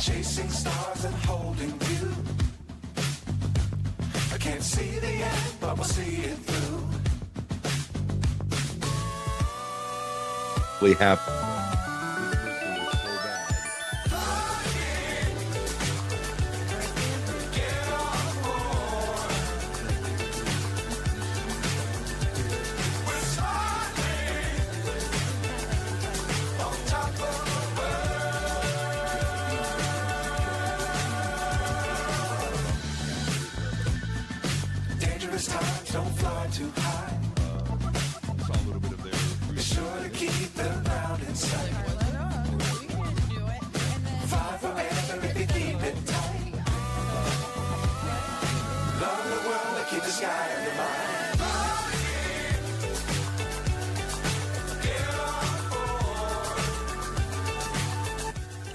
chasing stars and holding you. I can't see the end, but we'll see it through. We have Dangerous times, don't fly too high. saw a little bit of their Be sure to keep the ground in sight. Fly forever if you keep it tight. Love the world and keep the sky on your mind.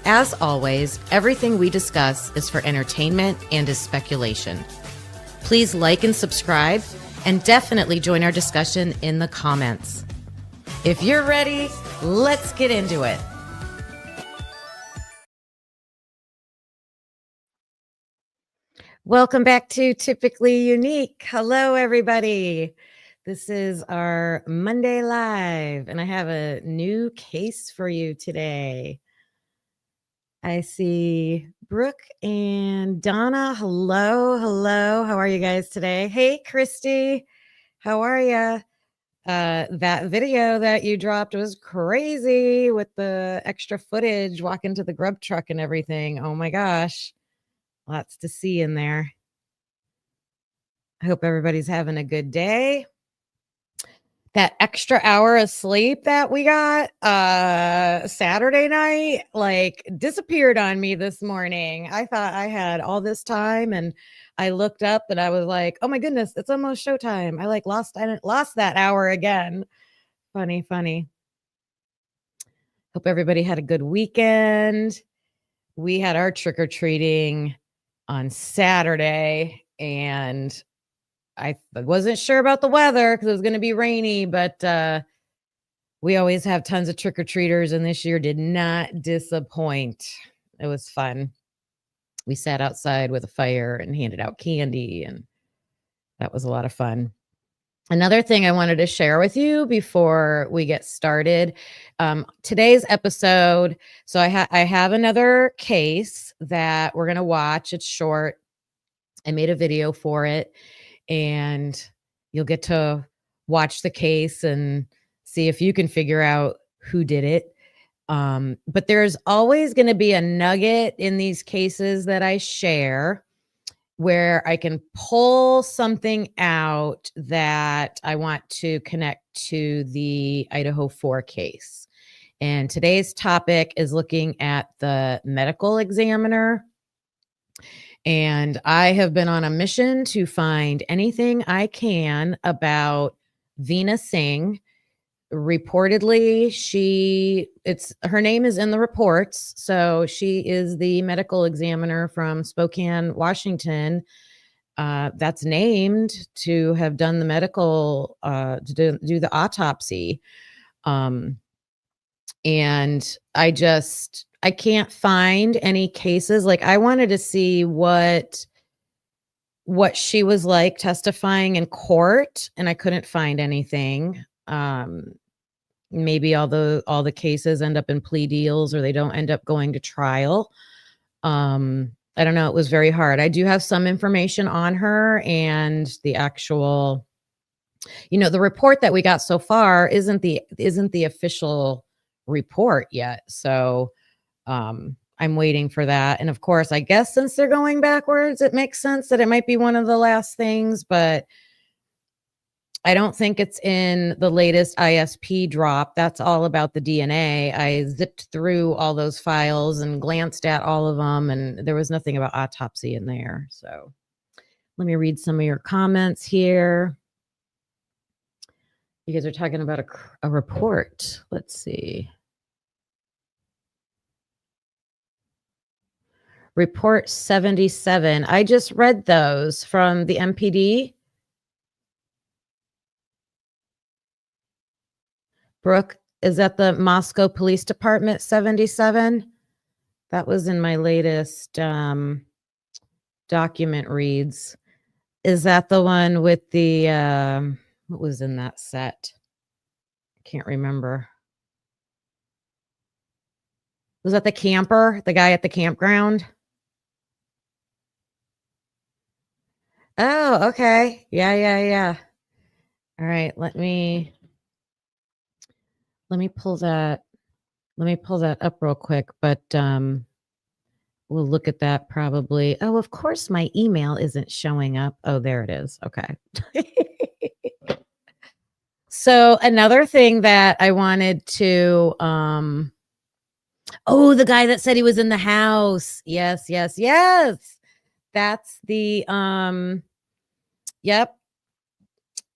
As always, everything we discuss is for entertainment and is speculation. Please like and subscribe, and definitely join our discussion in the comments. If you're ready, let's get into it. Welcome back to Typically Unique. Hello, everybody. This is our Monday Live, and I have a new case for you today. I see Brooke and Donna. Hello, hello. How are you guys today? Hey, Christy. How are you? That video that you dropped was crazy with the extra footage walking to the grub truck and everything. Oh my gosh. Lots to see in there. I hope everybody's having a good day. That extra hour of sleep that we got Saturday night like disappeared on me this morning. I thought I had all this time, and I looked up and I was like, oh my goodness, it's almost showtime. I like lost that hour again. Funny. Hope everybody had a good weekend. We had our trick-or-treating on Saturday, and I wasn't sure about the weather because it was going to be rainy, but we always have tons of trick-or-treaters, and this year did not disappoint. It was fun. We sat outside with a fire and handed out candy, and that was a lot of fun. Another thing I wanted to share with you before we get started, today's episode, so I have another case that we're going to watch. It's short. I made a video for it, and you'll get to watch the case and see if you can figure out who did it. But there's always going to be a nugget in these cases that I share where I can pull something out that I want to connect to the Idaho 4 case. And today's topic is looking at the medical examiner. And I have been on a mission to find anything I can about Veena Singh. Reportedly, her name is in the reports. So she is the medical examiner from Spokane, Washington. That's named to have done the medical, to do the autopsy. And I can't find any cases. Like, I wanted to see what she was like testifying in court, and I couldn't find anything. Maybe all the cases end up in plea deals, or they don't end up going to trial. I don't know. It was very hard. I do have some information on her, and the actual, the report that we got so far isn't the official report yet. So I'm waiting for that. And of course, I guess since they're going backwards, it makes sense that it might be one of the last things, but I don't think it's in the latest ISP drop. That's all about the DNA. I zipped through all those files and glanced at all of them, and there was nothing about autopsy in there. So let me read some of your comments here. You guys are talking about a report. Let's see. Report 77. I just read those from the MPD. Brooke, is that the Moscow Police Department 77? That was in my latest document reads. Is that the one with the what was in that set? I can't remember. Was that the camper, the guy at the campground? Oh, okay. Yeah, yeah, yeah. All right, let me pull that up real quick, but we'll look at that probably. Oh, of course my email isn't showing up. Oh, there it is. Okay. So another thing that I wanted to oh, the guy that said he was in the house. Yes, yes, yes. That's the yep.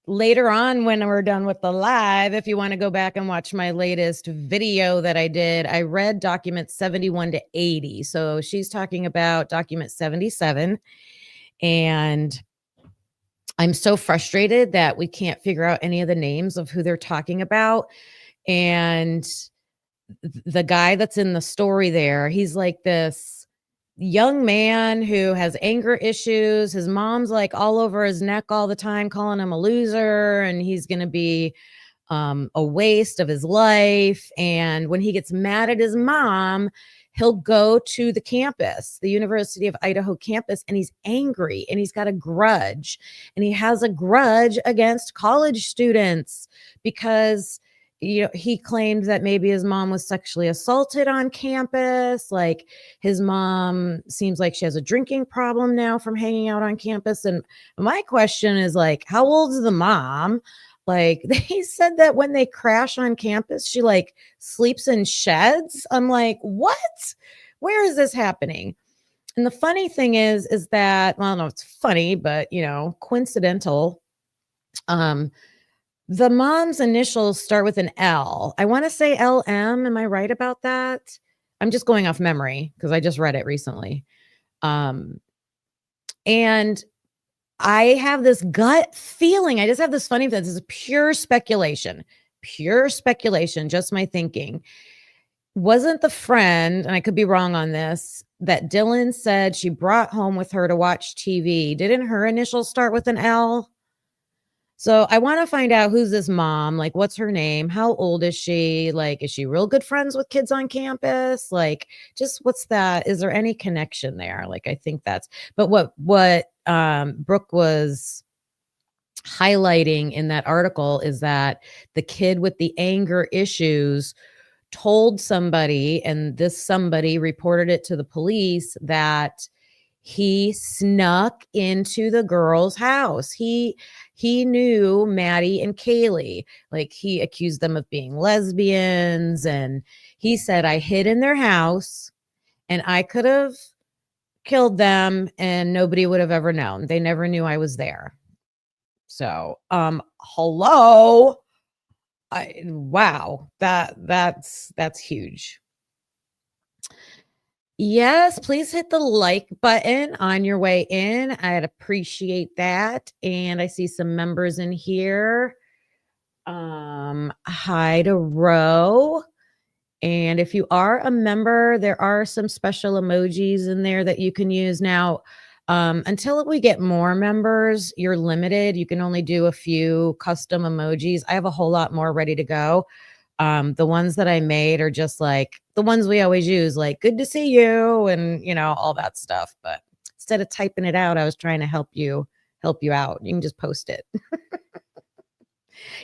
Later on when we're done with the live, if you want to go back and watch my latest video that I did, I read document 71 to 80. So she's talking about document 77, and I'm so frustrated that we can't figure out any of the names of who they're talking about. And the guy that's in the story there, he's like this young man who has anger issues. His mom's like all over his neck all the time, calling him a loser, and he's going to be a waste of his life. And when he gets mad at his mom, he'll go to the campus, the University of Idaho campus, and he's angry and he's got a grudge. And he has a grudge against college students because he claimed that maybe his mom was sexually assaulted on campus. Like his mom seems like she has a drinking problem now from hanging out on campus. And my question is like, how old is the mom? Like they said that when they crash on campus, she like sleeps in sheds. I'm like, what? Where is this happening? And the funny thing is that, well, no, it's funny, but coincidental. The mom's initials start with an L. I want to say LM. Am I right about that? I'm just going off memory because I just read it recently. And I have this gut feeling. I just have this funny feeling. This is pure speculation, just my thinking. Wasn't the friend, and I could be wrong on this, that Dylan said she brought home with her to watch TV, didn't her initials start with an L? So I want to find out who's this mom, like what's her name, how old is she, like is she real good friends with kids on campus, like just what's that, is there any connection there? Like I think that's, but what Brooke was highlighting in that article is that the kid with the anger issues told somebody, and this somebody reported it to the police, that he snuck into the girl's house. He knew Maddie and Kaylee. Like he accused them of being lesbians, and he said, I hid in their house and I could have killed them and nobody would have ever known. They never knew I was there. So, hello. Wow, that's huge. Yes, please hit the like button on your way in. I'd appreciate that. And I see some members in here. Hi to Ro. And if you are a member, there are some special emojis in there that you can use. Now, until we get more members, you're limited. You can only do a few custom emojis. I have a whole lot more ready to go. The ones that I made are just like the ones we always use, like good to see you and all that stuff. But instead of typing it out, I was trying to help you out. You can just post it.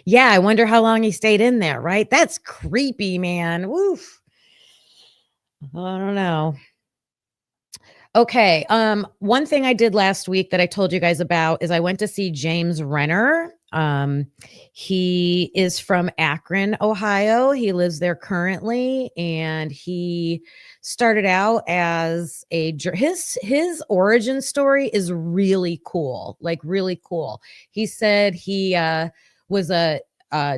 Yeah, I wonder how long he stayed in there, right? That's creepy, man. Woof. I don't know. Okay. One thing I did last week that I told you guys about is I went to see James Renner. He is from Akron, Ohio. He lives there currently, and he started out as his origin story is really cool, like really cool. He said he was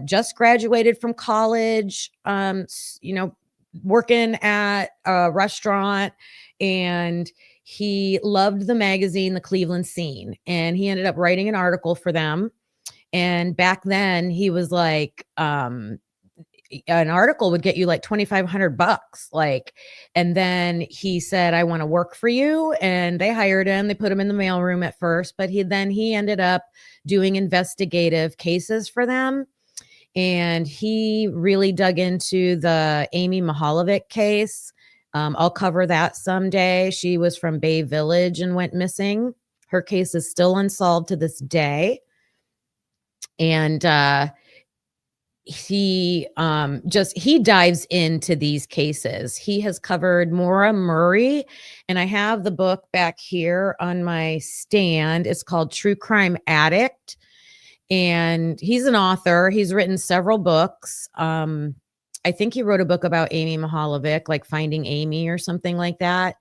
just graduated from college, working at a restaurant, and he loved the magazine, The Cleveland Scene, and he ended up writing an article for them. And back then he was like, an article would get you like $2,500. Like, and then he said, I want to work for you. And they hired him. They put him in the mailroom at first, but he ended up doing investigative cases for them. And he really dug into the Amy Mahalovic case. I'll cover that someday. She was from Bay Village and went missing. Her case is still unsolved to this day. And he dives into these cases. He has covered Maura Murray, and I have the book back here on my stand. It's called True Crime Addict, and he's an author. He's written several books. I think he wrote a book about Amy Mahalovic, like Finding Amy or something like that.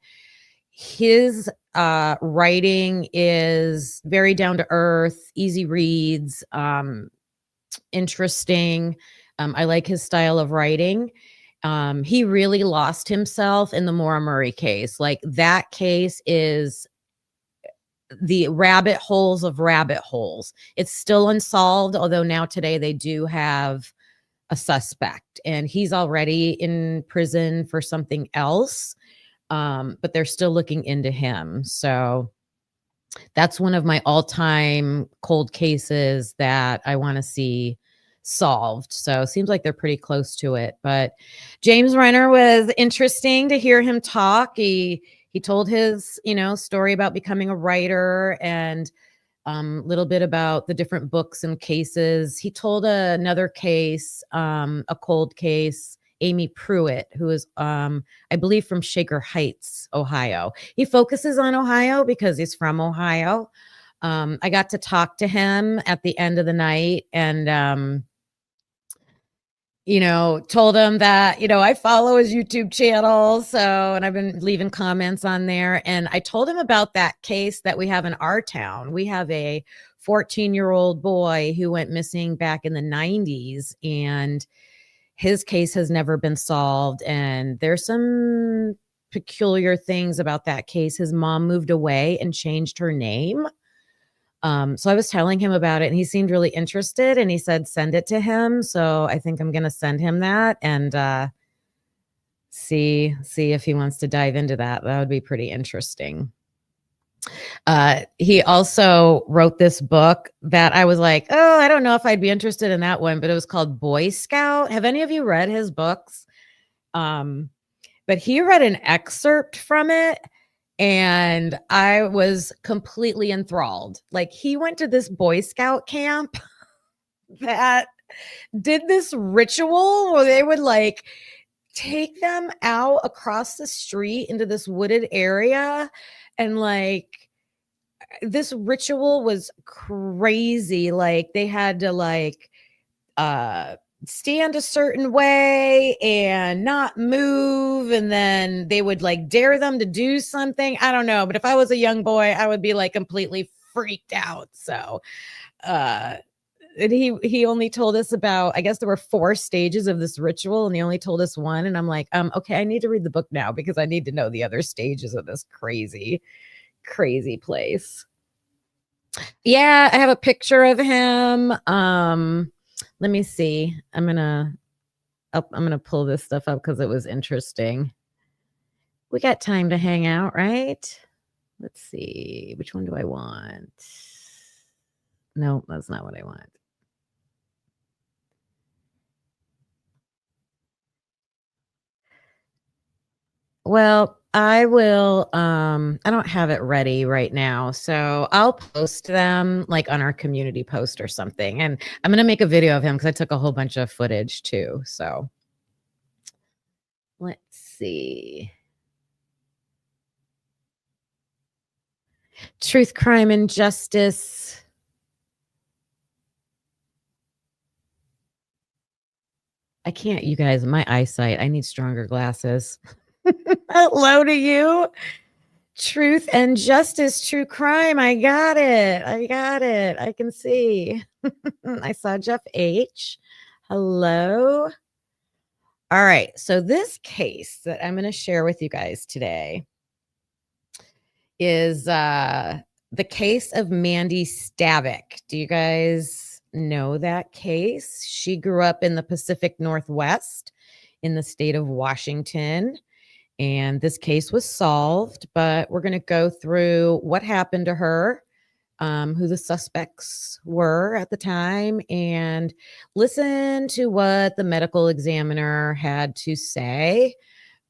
His writing is very down to earth, easy reads, interesting. I like his style of writing. He really lost himself in the Maura Murray case. Like, that case is the rabbit holes of rabbit holes. It's still unsolved, although now today they do have a suspect, and he's already in prison for something else. But they're still looking into him. So that's one of my all-time cold cases that I want to see solved. So it seems like they're pretty close to it. But James Renner was interesting to hear him talk. He told his, story about becoming a writer, and a little bit about the different books and cases. He told another case, a cold case, Amy Pruitt, who is, I believe, from Shaker Heights, Ohio. He focuses on Ohio because he's from Ohio. I got to talk to him at the end of the night, and told him that, I follow his YouTube channel. So, and I've been leaving comments on there. And I told him about that case that we have in our town. We have a 14-year-old boy who went missing back in the 90s, and his case has never been solved. And there's some peculiar things about that case. His mom moved away and changed her name. So I was telling him about it, and he seemed really interested, and he said, send it to him. So I think I'm going to send him that and see if he wants to dive into that. That would be pretty interesting. He also wrote this book that I was like, oh, I don't know if I'd be interested in that one, but it was called Boy Scout. Have any of you read his books? But he read an excerpt from it, and I was completely enthralled. Like, he went to this Boy Scout camp that did this ritual where they would like take them out across the street into this wooded area, and like, this ritual was crazy. Like, they had to like stand a certain way and not move, and then they would like dare them to do something. I don't know, but if I was a young boy, I would be like completely freaked out. So and he only told us about, I guess there were 4 stages of this ritual, and he only told us one, and I'm like, okay, I need to read the book now because I need to know the other stages of this crazy place. Yeah, I have a picture of him. Let me see. I'm gonna pull this stuff up because it was interesting. We got time to hang out, right? Let's see. Which one do I want? No, that's not what I want. Well, I will, I don't have it ready right now, so I'll post them like on our community post or something. And I'm gonna make a video of him because I took a whole bunch of footage too. So let's see. Truth, Crime, and Justice. I can't, you guys, my eyesight, I need stronger glasses. Hello to you. Truth and Justice, True Crime. I got it. I can see. I saw Jeff H. Hello. All right. So this case that I'm going to share with you guys today is the case of Mandy Stavik. Do you guys know that case. She grew up in the Pacific Northwest in the state of Washington, and this case was solved. But we're going to go through what happened to her, who the suspects were at the time, and listen to what the medical examiner had to say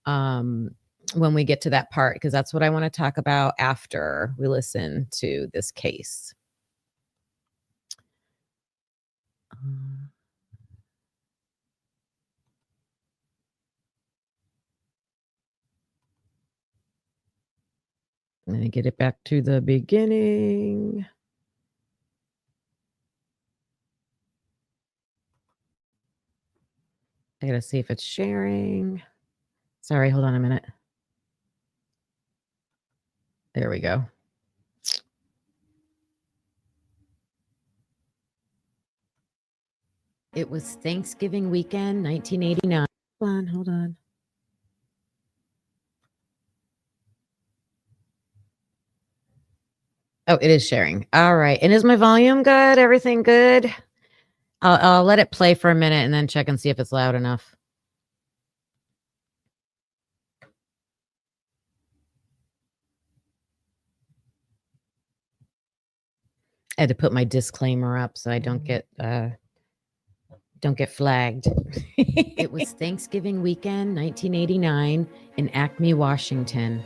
when we get to that part, because that's what I want to talk about after we listen to this case. Let me get it back to the beginning. I gotta see if it's sharing. Sorry, hold on a minute. There we go. It was Thanksgiving weekend, 1989. Hold on. Oh, it is sharing. All right. And is my volume good? Everything good? I'll let it play for a minute and then check and see if it's loud enough. I had to put my disclaimer up so I don't get flagged. It was Thanksgiving weekend, 1989, in Acme, Washington.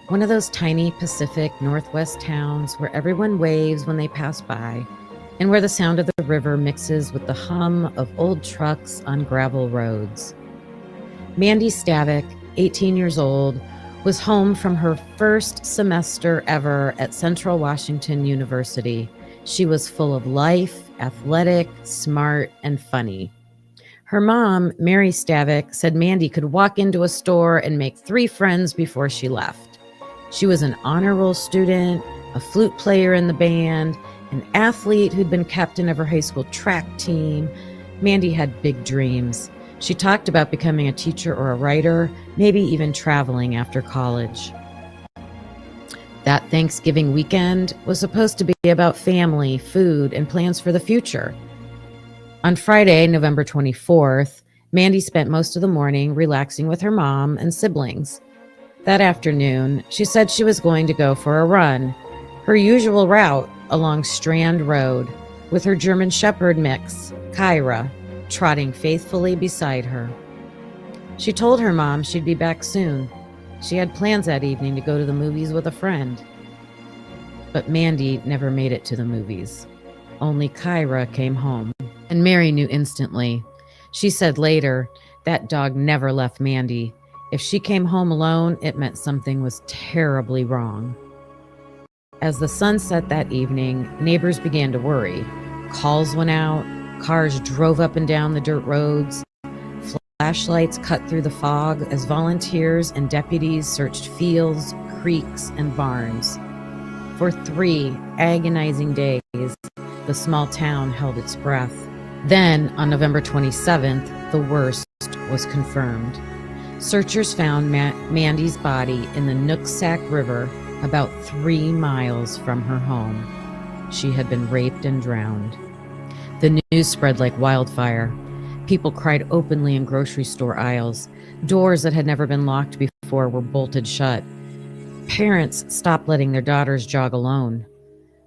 One of those tiny Pacific Northwest towns where everyone waves when they pass by, and where the sound of the river mixes with the hum of old trucks on gravel roads. Mandy Stavik, 18 years old, was home from her first semester ever at Central Washington University. She was full of life, athletic, smart, and funny. Her mom, Mary Stavik, said Mandy could walk into a store and make 3 friends before she left. She was an honor roll student, a flute player in the band, an athlete who'd been captain of her high school track team. Mandy had big dreams. She talked about becoming a teacher or a writer, maybe even traveling after college. That Thanksgiving weekend was supposed to be about family, food, and plans for the future. On Friday, November 24th, Mandy spent most of the morning relaxing with her mom and siblings. That afternoon, she said she was going to go for a run, her usual route along Strand Road, with her German Shepherd mix, Kyra, trotting faithfully beside her. She told her mom she'd be back soon. She had plans that evening to go to the movies with a friend. But Mandy never made it to the movies. Only Kyra came home, and Mary knew instantly. She said later, that dog never left Mandy. If she came home alone, it meant something was terribly wrong. As the sun set that evening, neighbors began to worry. Calls went out, cars drove up and down the dirt roads, flashlights cut through the fog as volunteers and deputies searched fields, creeks, and barns. For 3 agonizing days, the small town held its breath. Then, on November 27th, the worst was confirmed. Searchers found Mandy's body in the Nooksack River about 3 miles from her home. She had been raped and drowned. The news spread like wildfire. People cried openly in grocery store aisles. Doors that had never been locked before were bolted shut. Parents stopped letting their daughters jog alone.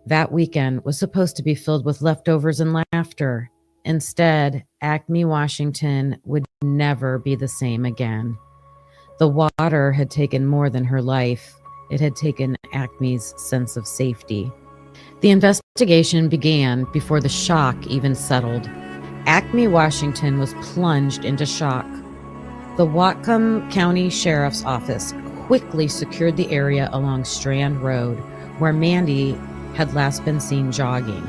That weekend was supposed to be filled with leftovers and laughter. Instead, Acme, Washington would never be the same again. The water had taken more than her life. It had taken Acme's sense of safety. The investigation began before the shock even settled. Acme, Washington was plunged into shock. The Whatcom County Sheriff's Office quickly secured the area along Strand Road, where Mandy had last been seen jogging.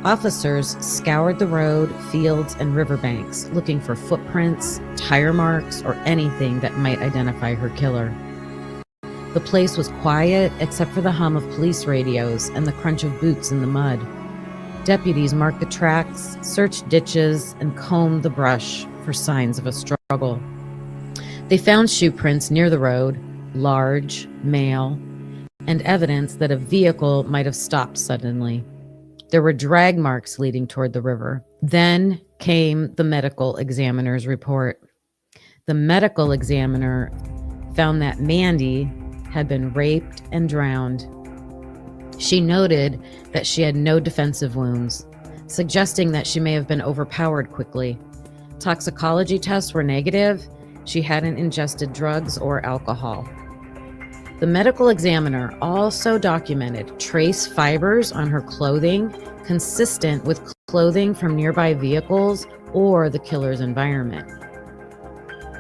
Officers scoured the road, fields, and riverbanks, looking for footprints, tire marks, or anything that might identify her killer. The place was quiet except for the hum of police radios and the crunch of boots in the mud. Deputies marked the tracks, searched ditches, and combed the brush for signs of a struggle. They found shoe prints near the road, large, male, and evidence that a vehicle might have stopped suddenly. There were drag marks leading toward the river. Then came the medical examiner's report. The medical examiner found that Mandy had been raped and drowned. She noted that she had no defensive wounds, suggesting that she may have been overpowered quickly. Toxicology tests were negative. She hadn't ingested drugs or alcohol. The medical examiner also documented trace fibers on her clothing consistent with clothing from nearby vehicles or the killer's environment.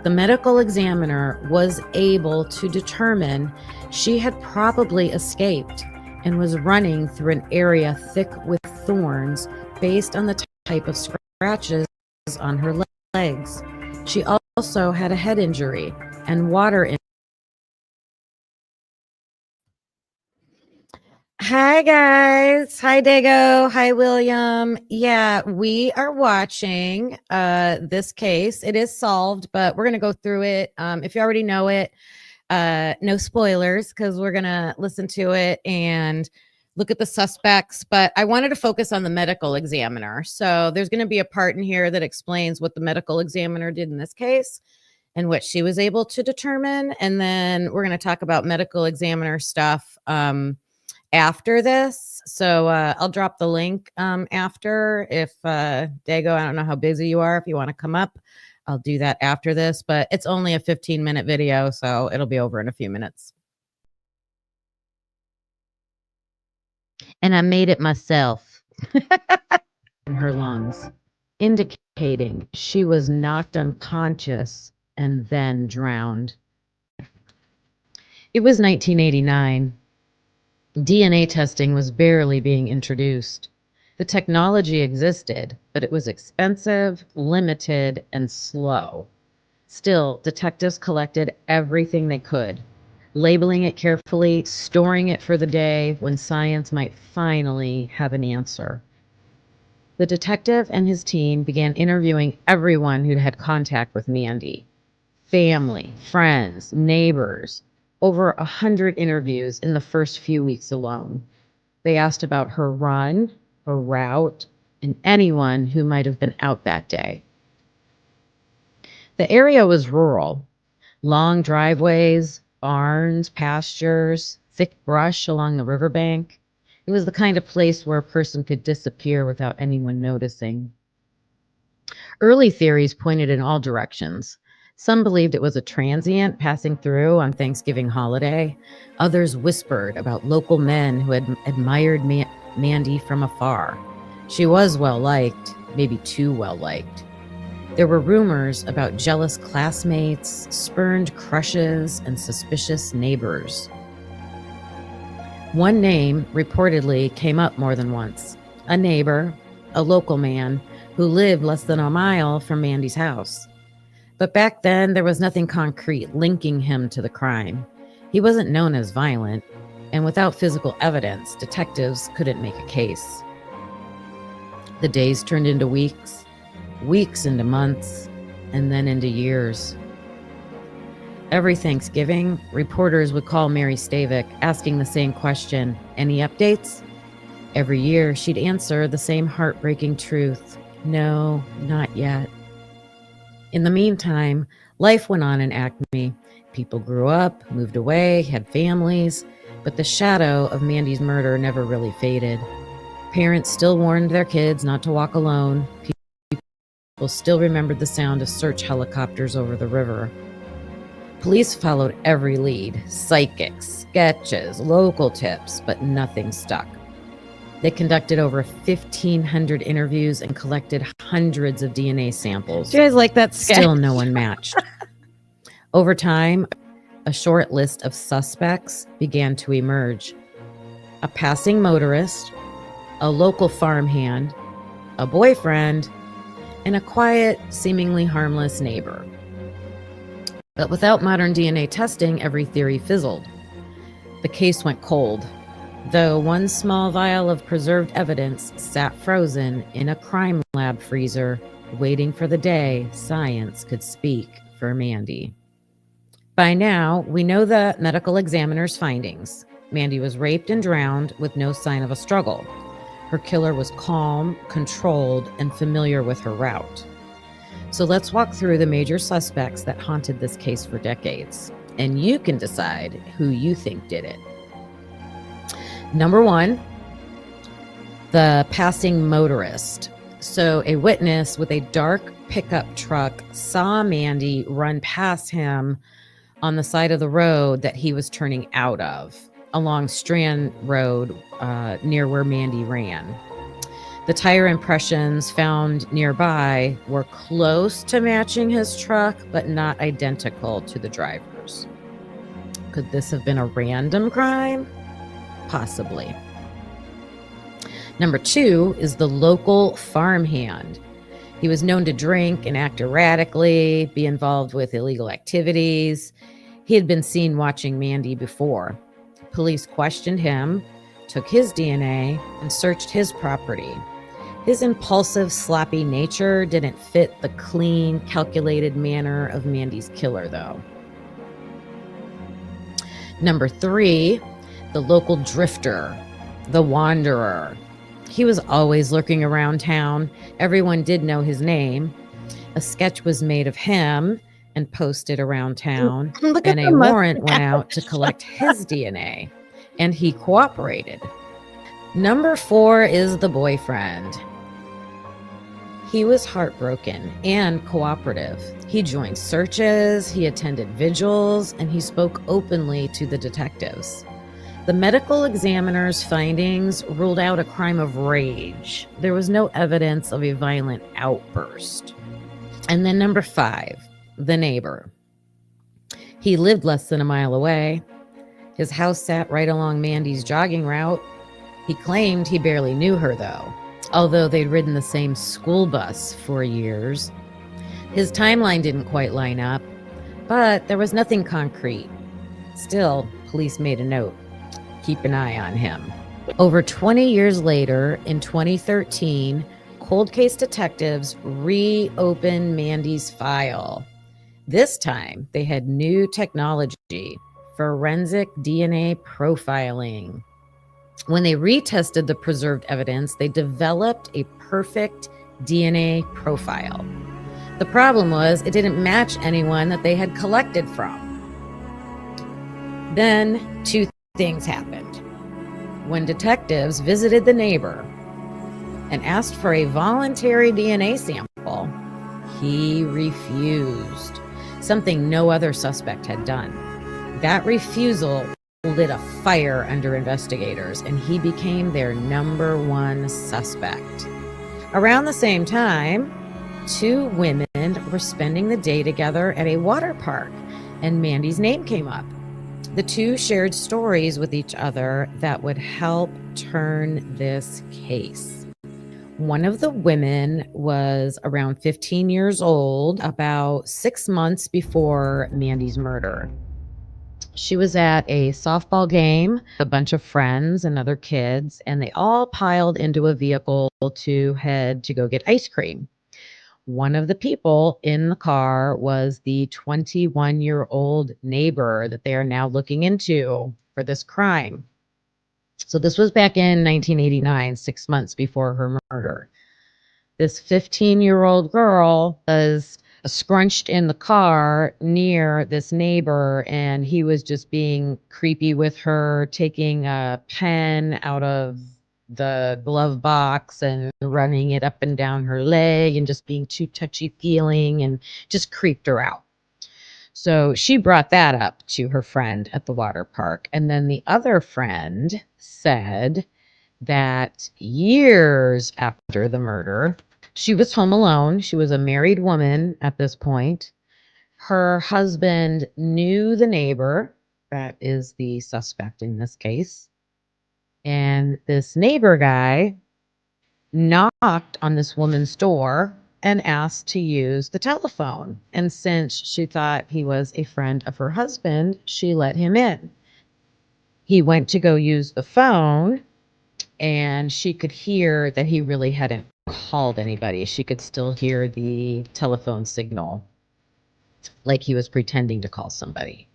The medical examiner was able to determine she had probably escaped and was running through an area thick with thorns based on the type of scratches on her legs. She also had a head injury and water in. Hi guys. Hi Dago. Hi William. Yeah, we are watching this case. It is solved, but we're going to go through it. If you already know it, no spoilers because we're going to listen to it and look at the suspects. But I wanted to focus on the medical examiner. So there's going to be a part in here that explains what the medical examiner did in this case and what she was able to determine. And then we're going to talk about medical examiner stuff after this. So I'll drop the link after. If Dago, I don't know how busy you are. If you want to come up, I'll do that after this. But it's only a 15-minute video, so it'll be over in a few minutes. And I made it myself. In her lungs, indicating she was knocked unconscious and then drowned. It was 1989. DNA testing was barely being introduced. The technology existed, but it was expensive, limited, and slow. Still, detectives collected everything they could, labeling it carefully, storing it for the day when science might finally have an answer. The detective and his team began interviewing everyone who'd had contact with Mandy. Family, friends, neighbors. Over 100 interviews in the first few weeks alone. They asked about her run, her route, and anyone who might have been out that day. The area was rural. Long driveways, barns, pastures, thick brush along the riverbank. It was the kind of place where a person could disappear without anyone noticing. Early theories pointed in all directions. Some believed it was a transient passing through on Thanksgiving holiday. Others whispered about local men who had admired Mandy from afar. She was well-liked, maybe too well-liked. There were rumors about jealous classmates, spurned crushes, and suspicious neighbors. One name reportedly came up more than once. A neighbor, a local man, who lived less than a mile from Mandy's house. But back then, there was nothing concrete linking him to the crime. He wasn't known as violent, and without physical evidence, detectives couldn't make a case. The days turned into weeks, weeks into months, and then into years. Every Thanksgiving, reporters would call Mary Stavik asking the same question, "Any updates?" Every year, she'd answer the same heartbreaking truth, "No, not yet." In the meantime, life went on in Acme. People grew up, moved away, had families, but the shadow of Mandy's murder never really faded. Parents still warned their kids not to walk alone. People still remembered the sound of search helicopters over the river. Police followed every lead, psychics, sketches, local tips, but nothing stuck. They conducted over 1,500 interviews and collected hundreds of DNA samples. Do you guys like that sketch? Still no one matched. Over time, a short list of suspects began to emerge. A passing motorist, a local farmhand, a boyfriend, and a quiet, seemingly harmless neighbor. But without modern DNA testing, every theory fizzled. The case went cold, though one small vial of preserved evidence sat frozen in a crime lab freezer, waiting for the day science could speak for Mandy. By now, we know the medical examiner's findings. Mandy was raped and drowned with no sign of a struggle. Her killer was calm, controlled, and familiar with her route. So let's walk through the major suspects that haunted this case for decades, and you can decide who you think did it. Number 1, the passing motorist. So a witness with a dark pickup truck saw Mandy run past him on the side of the road that he was turning out of, along Strand Road, near where Mandy ran. The tire impressions found nearby were close to matching his truck, but not identical to the driver's. Could this have been a random crime? Possibly. Number 2 is the local farmhand. He was known to drink and act erratically, be involved with illegal activities. He had been seen watching Mandy before. Police questioned him, took his DNA, and searched his property. His impulsive, sloppy nature didn't fit the clean, calculated manner of Mandy's killer, though. Number 3, the local drifter, the wanderer. He was always lurking around town. Everyone did know his name. A sketch was made of him and posted around town, and a warrant went out to collect his DNA, and he cooperated. Number 4 is the boyfriend. He was heartbroken and cooperative. He joined searches, he attended vigils, and he spoke openly to the detectives. The medical examiner's findings ruled out a crime of rage. There was no evidence of a violent outburst. And then number 5, the neighbor. He lived less than a mile away. His house sat right along Mandy's jogging route. He claimed he barely knew her, though, although they'd ridden the same school bus for years. His timeline didn't quite line up, but there was nothing concrete. Still, police made a note. Keep an eye on him. Over 20 years later, in 2013, cold case detectives reopened Mandy's file. This time, they had new technology, forensic DNA profiling. When they retested the preserved evidence, they developed a perfect DNA profile. The problem was it didn't match anyone that they had collected from. Then 2 things happened. When detectives visited the neighbor and asked for a voluntary DNA sample, he refused, something no other suspect had done. That refusal lit a fire under investigators, and he became their number 1 suspect. Around the same time, 2 women were spending the day together at a water park, and Mandy's name came up. The 2 shared stories with each other that would help turn this case. One of the women was around 15 years old, about 6 months before Mandy's murder. She was at a softball game, a bunch of friends and other kids, and they all piled into a vehicle to head to go get ice cream. One of the people in the car was the 21-year-old neighbor that they are now looking into for this crime. So this was back in 1989, 6 months before her murder. This 15-year-old girl was scrunched in the car near this neighbor, and he was just being creepy with her, taking a pen out of the glove box and running it up and down her leg and just being too touchy-feeling and just creeped her out. So she brought that up to her friend at the water park. And then the other friend said that years after the murder, she was home alone. She was a married woman at this point. Her husband knew the neighbor, that is the suspect in this case. And this neighbor guy knocked on this woman's door and asked to use the telephone. And since she thought he was a friend of her husband, she let him in. He went to go use the phone, and she could hear that he really hadn't called anybody. She could still hear the telephone signal, like he was pretending to call somebody.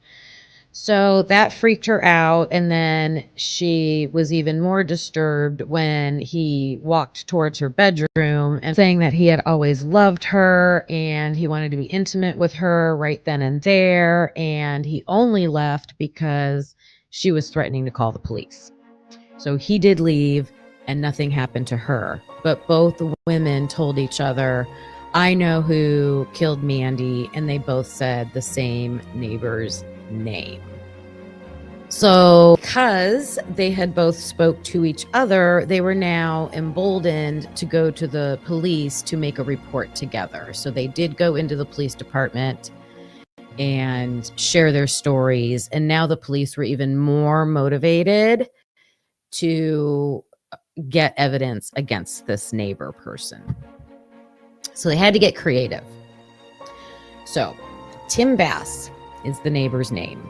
So that freaked her out. And then she was even more disturbed when he walked towards her bedroom and saying that he had always loved her and he wanted to be intimate with her right then and there. And he only left because she was threatening to call the police. So he did leave and nothing happened to her. But both women told each other, I know who killed Mandy. And they both said the same neighbor's name. So because they had both spoke to each other, they were now emboldened to go to the police to make a report together. So they did go into the police department and share their stories. And now the police were even more motivated to get evidence against this neighbor person. So they had to get creative. So Tim Bass is the neighbor's name.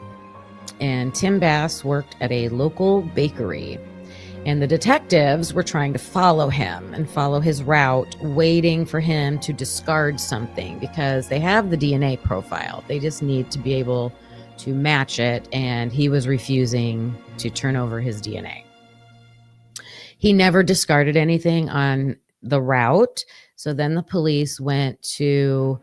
And Tim Bass worked at a local bakery. And the detectives were trying to follow him and follow his route, waiting for him to discard something because they have the DNA profile. They just need to be able to match it. And he was refusing to turn over his DNA. He never discarded anything on the route. So then the police went to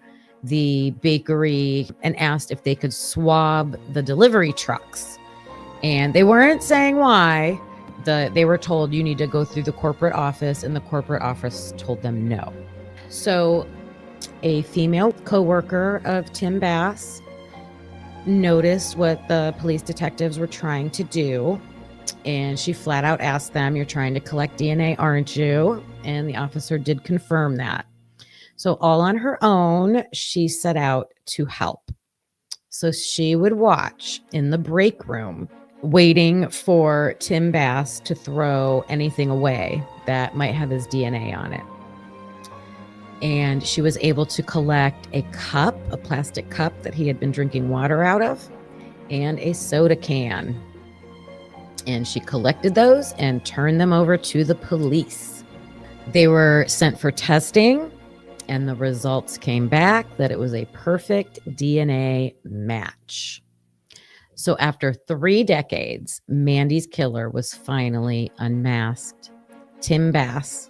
the bakery and asked if they could swab the delivery trucks. And they weren't saying why. They were told you need to go through the corporate office, and the corporate office told them no. So a female coworker of Tim Bass noticed what the police detectives were trying to do. And she flat out asked them, you're trying to collect DNA, aren't you? And the officer did confirm that. So all on her own, she set out to help. So she would watch in the break room, waiting for Tim Bass to throw anything away that might have his DNA on it. And she was able to collect a cup, a plastic cup that he had been drinking water out of, and a soda can. And she collected those and turned them over to the police. They were sent for testing, and the results came back that it was a perfect DNA match. So after 3 decades, Mandy's killer was finally unmasked. Tim Bass,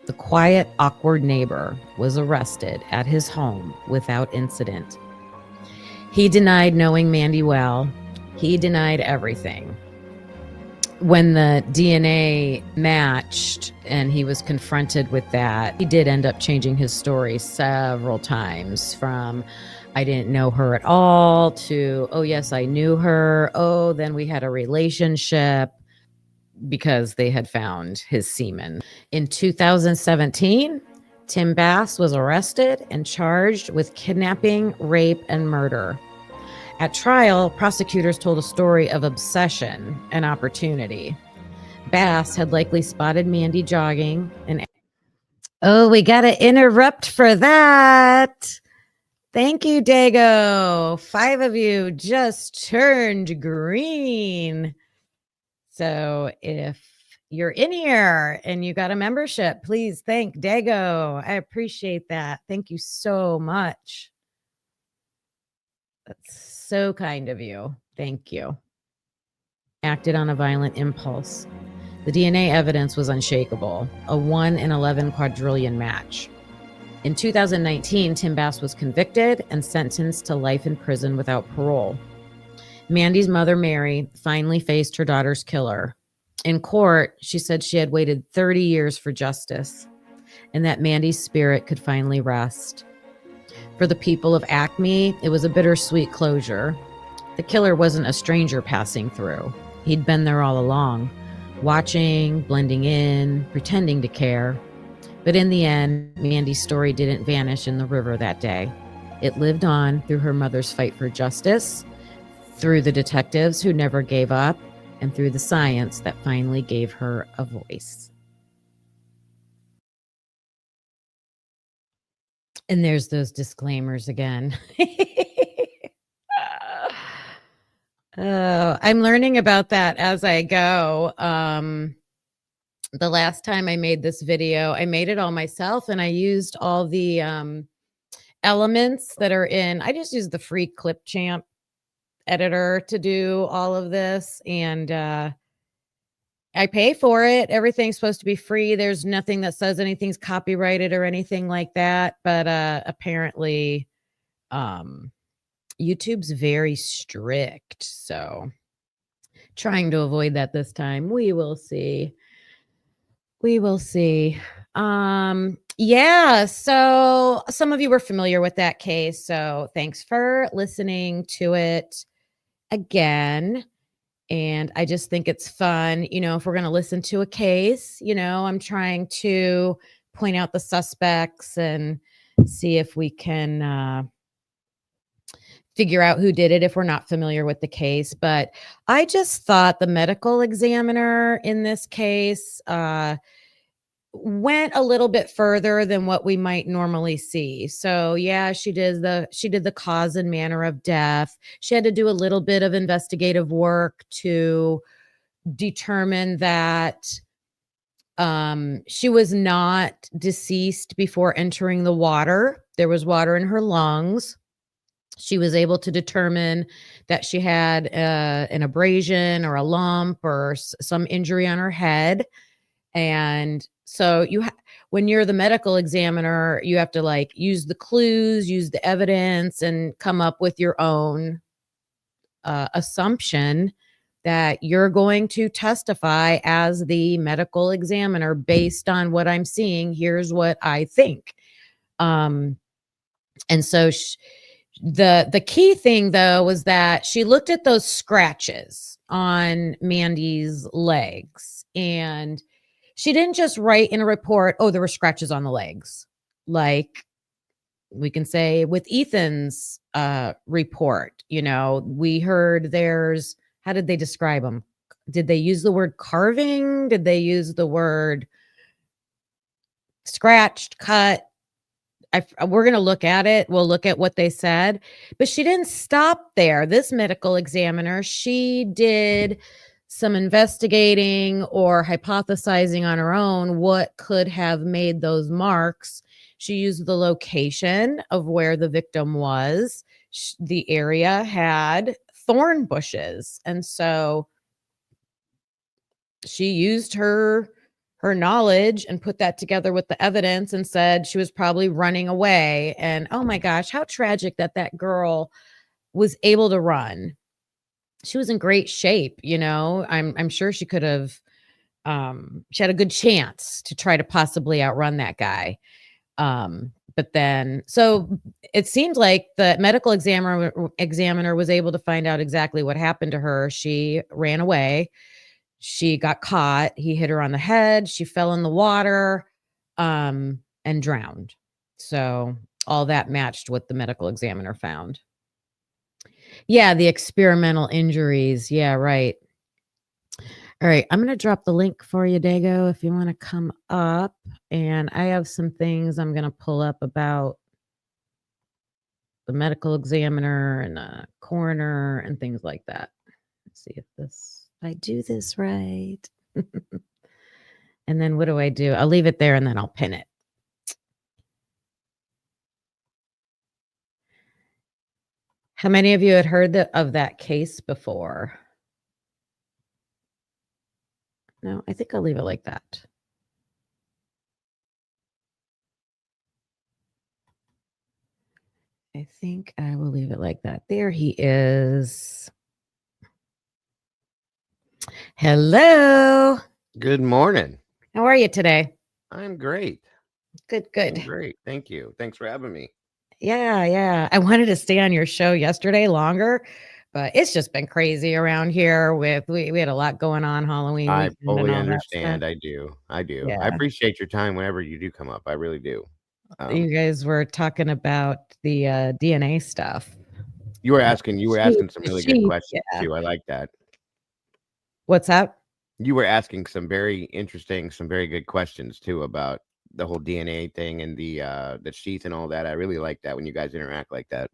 the quiet, awkward neighbor, was arrested at his home without incident. He denied knowing Mandy well. He denied everything. When the DNA matched and he was confronted with that, he did end up changing his story several times, from I didn't know her at all to, oh, yes, I knew her. Oh, then we had a relationship, because they had found his semen. In 2017, Tim Bass was arrested and charged with kidnapping, rape, and murder. At trial, prosecutors told a story of obsession and opportunity. Bass had likely spotted Mandy jogging and, oh, we got to interrupt for that. Thank you, Dago. 5 of you just turned green. So if you're in here and you got a membership, please thank Dago. I appreciate that. Thank you so much. That's so kind of you. Thank you. Acted on a violent impulse. The DNA evidence was unshakable, a 1 in 11 quadrillion match. In 2019, Tim Bass was convicted and sentenced to life in prison without parole. Mandy's mother, Mary, finally faced her daughter's killer. In court, she said she had waited 30 years for justice and that Mandy's spirit could finally rest. For the people of Acme, it was a bittersweet closure. The killer wasn't a stranger passing through. He'd been there all along, watching, blending in, pretending to care. But in the end, Mandy's story didn't vanish in the river that day. It lived on through her mother's fight for justice, through the detectives who never gave up, and through the science that finally gave her a voice. And there's those disclaimers again. I'm learning about that as I go. The last time I made this video, I made it all myself, and I used all the elements that are in. I just used the free Clipchamp editor to do all of this, and I pay for it. Everything's supposed to be free. There's nothing that says anything's copyrighted or anything like that, but apparently YouTube's very strict, so trying to avoid that this time. We will see. We will see. Yeah, so some of you were familiar with that case, so thanks for listening to it again. And I just think it's fun, if we're going to listen to a case, I'm trying to point out the suspects and see if we can figure out who did it if we're not familiar with the case. But I just thought the medical examiner in this case went a little bit further than what we might normally see. So yeah, she did the cause and manner of death. She had to do a little bit of investigative work to determine that she was not deceased before entering the water. There was water in her lungs. She was able to determine that she had an abrasion or a lump or some injury on her head. And so when you're the medical examiner, you have to use the clues, use the evidence, and come up with your own assumption that you're going to testify as the medical examiner based on what I'm seeing. Here's what I think. And so the key thing, though, was that she looked at those scratches on Mandy's legs, and she didn't just write in a report, oh, there were scratches on the legs. Like we can say with Ethan's report, we heard how did they describe them? Did they use the word carving? Did they use the word scratched, cut? We're going to look at it. We'll look at what they said. But she didn't stop there. This medical examiner, she did some investigating or hypothesizing on her own what could have made those marks. She used the location of where the victim was. The area had thorn bushes. And so she used her knowledge and put that together with the evidence and said she was probably running away. And oh my gosh, how tragic that girl was able to run. She was in great shape, I'm sure she could have she had a good chance to try to possibly outrun that guy. But then so it seemed like the medical examiner was able to find out exactly what happened to her. She ran away. She got caught. He hit her on the head. She fell in the water and drowned. So all that matched what the medical examiner found. Yeah, the experimental injuries. Yeah, right. All right, I'm going to drop the link for you, Dago, if you want to come up. And I have some things I'm going to pull up about the medical examiner and the coroner and things like that. Let's see if I do this right. And then what do I do? I'll leave it there and then I'll pin it. How many of you had heard of that case before? No, I think I'll leave it like that. I think I will leave it like that. There he is. Hello. Good morning. How are you today? I'm great. Good. Great. Thank you. Thanks for having me. Yeah. I wanted to stay on your show yesterday longer, but it's just been crazy around here we had a lot going on Halloween I weekend fully and all understand. that I do. I Yeah. appreciate your time whenever you do come up. I really do. stuff. You guys were talking about the DNA stuff. You were asking some really good questions Yeah. too. I like that. What's up? You were asking some very interesting, some very good questions too about the whole DNA thing and the sheath and all that. I really like that when you guys interact like that.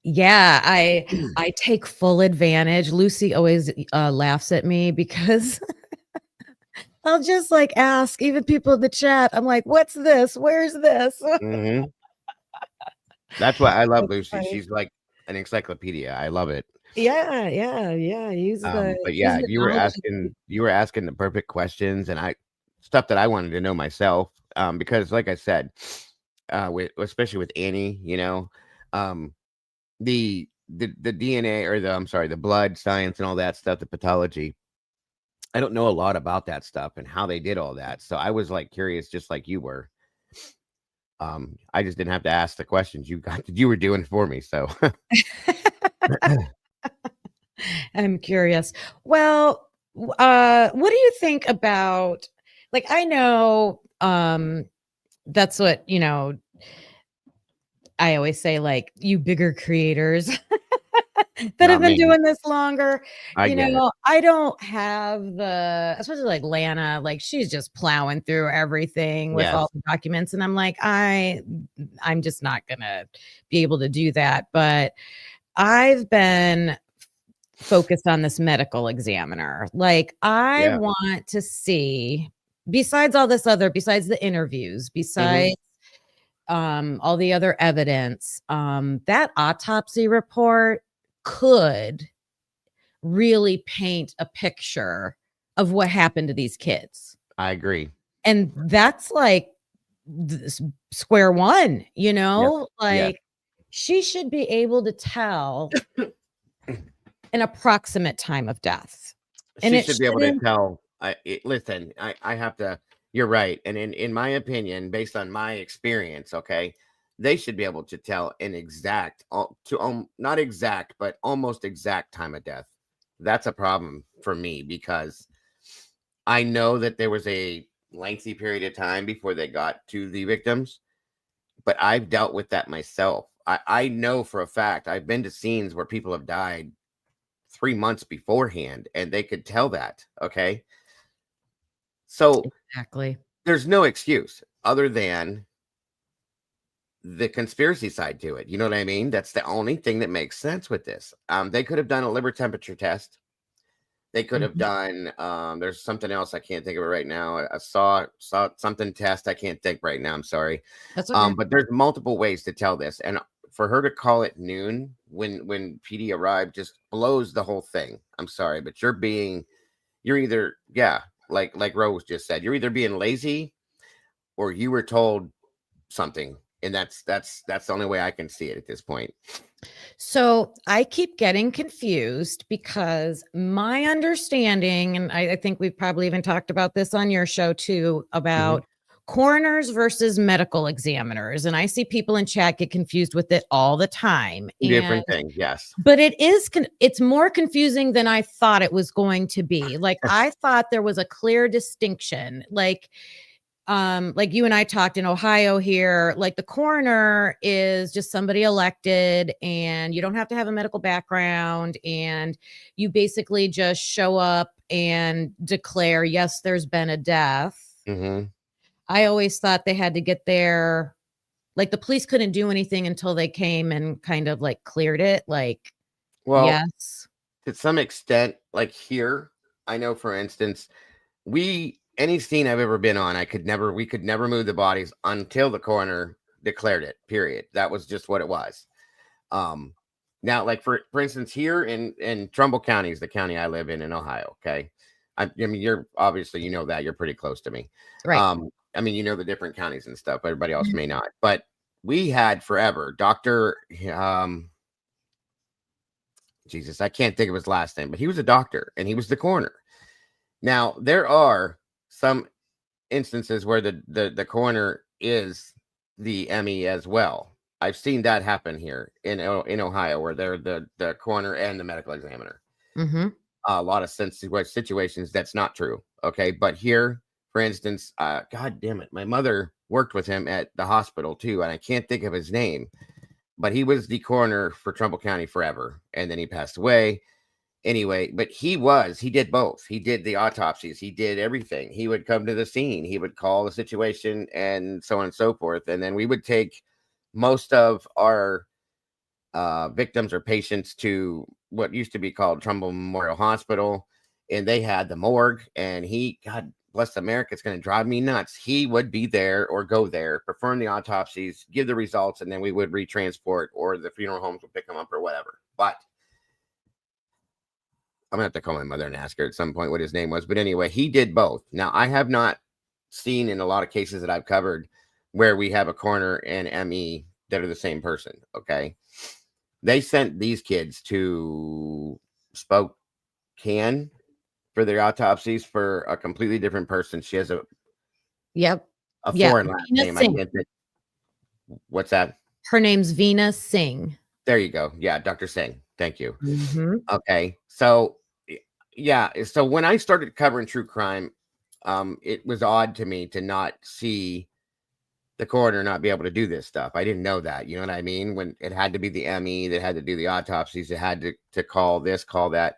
Yeah, I take full advantage. Lucy always laughs at me because I'll just ask even people in the chat. I'm like, what's this? Where's this? Mm-hmm. That's why I love That's Lucy. funny. She's like an encyclopedia. I love it. Yeah, use But use yeah, the you were knowledge. asking the perfect questions, and I stuff that I wanted to know myself. Because like I said, with especially with Annie, um, the DNA or the I'm sorry, the blood science and all that stuff, the pathology. I don't know a lot about that stuff and how they did all that. So I was like curious, just like you were. I just didn't have to ask the questions you were doing for me. So I'm curious. Well, what do you think about, like, I know, that's what, I always say, like, you bigger creators that have not been me. doing this longer, I get it. I don't have especially like Lana, like she's just plowing through everything with Yes, all the documents. And I'm like, I'm just not gonna be able to do that. But I've been focused on this medical examiner. Like, I yeah. want to see, besides all this other, besides the interviews, Hmm. besides all the other evidence, that autopsy report could really paint a picture of what happened to these kids. I agree. And that's like square one, Yes, yes. like she should be able to tell an approximate time of death. And She it should be able to shouldn't. tell. Listen, I have to. You're right, and in my opinion, based on my experience, okay, they should be able to tell an exact, not exact, but almost exact time of death. That's a problem for me because I know that there was a lengthy period of time before they got to the victims, but I've dealt with that myself. I know for a fact I've been to scenes where people have died 3 months beforehand, and they could tell that. Okay. So Exactly. there's no excuse other than the conspiracy side to it. You know what I mean? That's the only thing that makes sense with this. They could have done a liver temperature test. They could have Mhm. done there's something else I can't think of it right now. I saw something test. I can't think right now. I'm sorry. That's okay. But there's multiple ways to tell this. And for her to call it noon when PD arrived just blows the whole thing. I'm sorry, but you're either, yeah, like Rose just said, you're either being lazy or you were told something. And that's the only way I can see it at this point. So I keep getting confused because my understanding, and I think we've probably even talked about this on your show too, Mhm. about coroners versus medical examiners. And I see people in chat get confused with it all the time. Two And different things. Yes. but it's more confusing than I thought it was going to be. Like, I thought there was a clear distinction. Like you and I talked in Ohio here, like the coroner is just somebody elected and you don't have to have a medical background, and you basically just show up and declare, yes, there's been a death. Hmm. I always thought they had to get there, like the police couldn't do anything until they came and kind of like cleared it. Like, Well, yes. to some extent, like here, I know for instance, any scene I've ever been on, we could never move the bodies until the coroner declared it. Period. That was just what it was. Um, Now, like for instance, here in Trumbull County is the county I live in Ohio. Okay, I mean, you're obviously that you're pretty close to me. Right. I mean, the different counties and stuff. Everybody else Mhm. may not, but we had forever Doctor. Jesus, I can't think of his last name, but he was a doctor and he was the coroner. Now, there are some instances where the coroner is the ME as well. I've seen that happen here in Ohio, where they're the coroner and the medical examiner. Mhm. A lot of situations that's not true. Okay, but here, for instance, God damn it, my mother worked with him at the hospital too, and I can't think of his name, but he was the coroner for Trumbull County forever, and then he passed away. Anyway, but he did both. He did the autopsies, he did everything. He would come to the scene, he would call the situation, and so on and so forth. And then we would take most of our victims or patients to what used to be called Trumbull Memorial Hospital, and they had the morgue. And God, bless America, it's going to drive me nuts. He would be there or go there, perform the autopsies, give the results, and then we would retransport, or the funeral homes would pick him up or whatever. But I'm gonna have to call my mother and ask her at some point what his name was. But anyway, he did both. Now, I have not seen in a lot of cases that I've covered where we have a coroner and ME that are the same person. Okay. They sent these kids to Spokane for their autopsies for a completely different person. She has a Yep. foreign last Venus name. Singh. What's that? Her name's Venus Singh. There you go. Yeah, Dr. Singh. Thank you. Mhm. Okay. So yeah, so when I started covering true crime, it was odd to me to not see the coroner not be able to do this stuff. I didn't know that. You know what I mean? When it had to be the ME that had to do the autopsies, it had to call this, call that.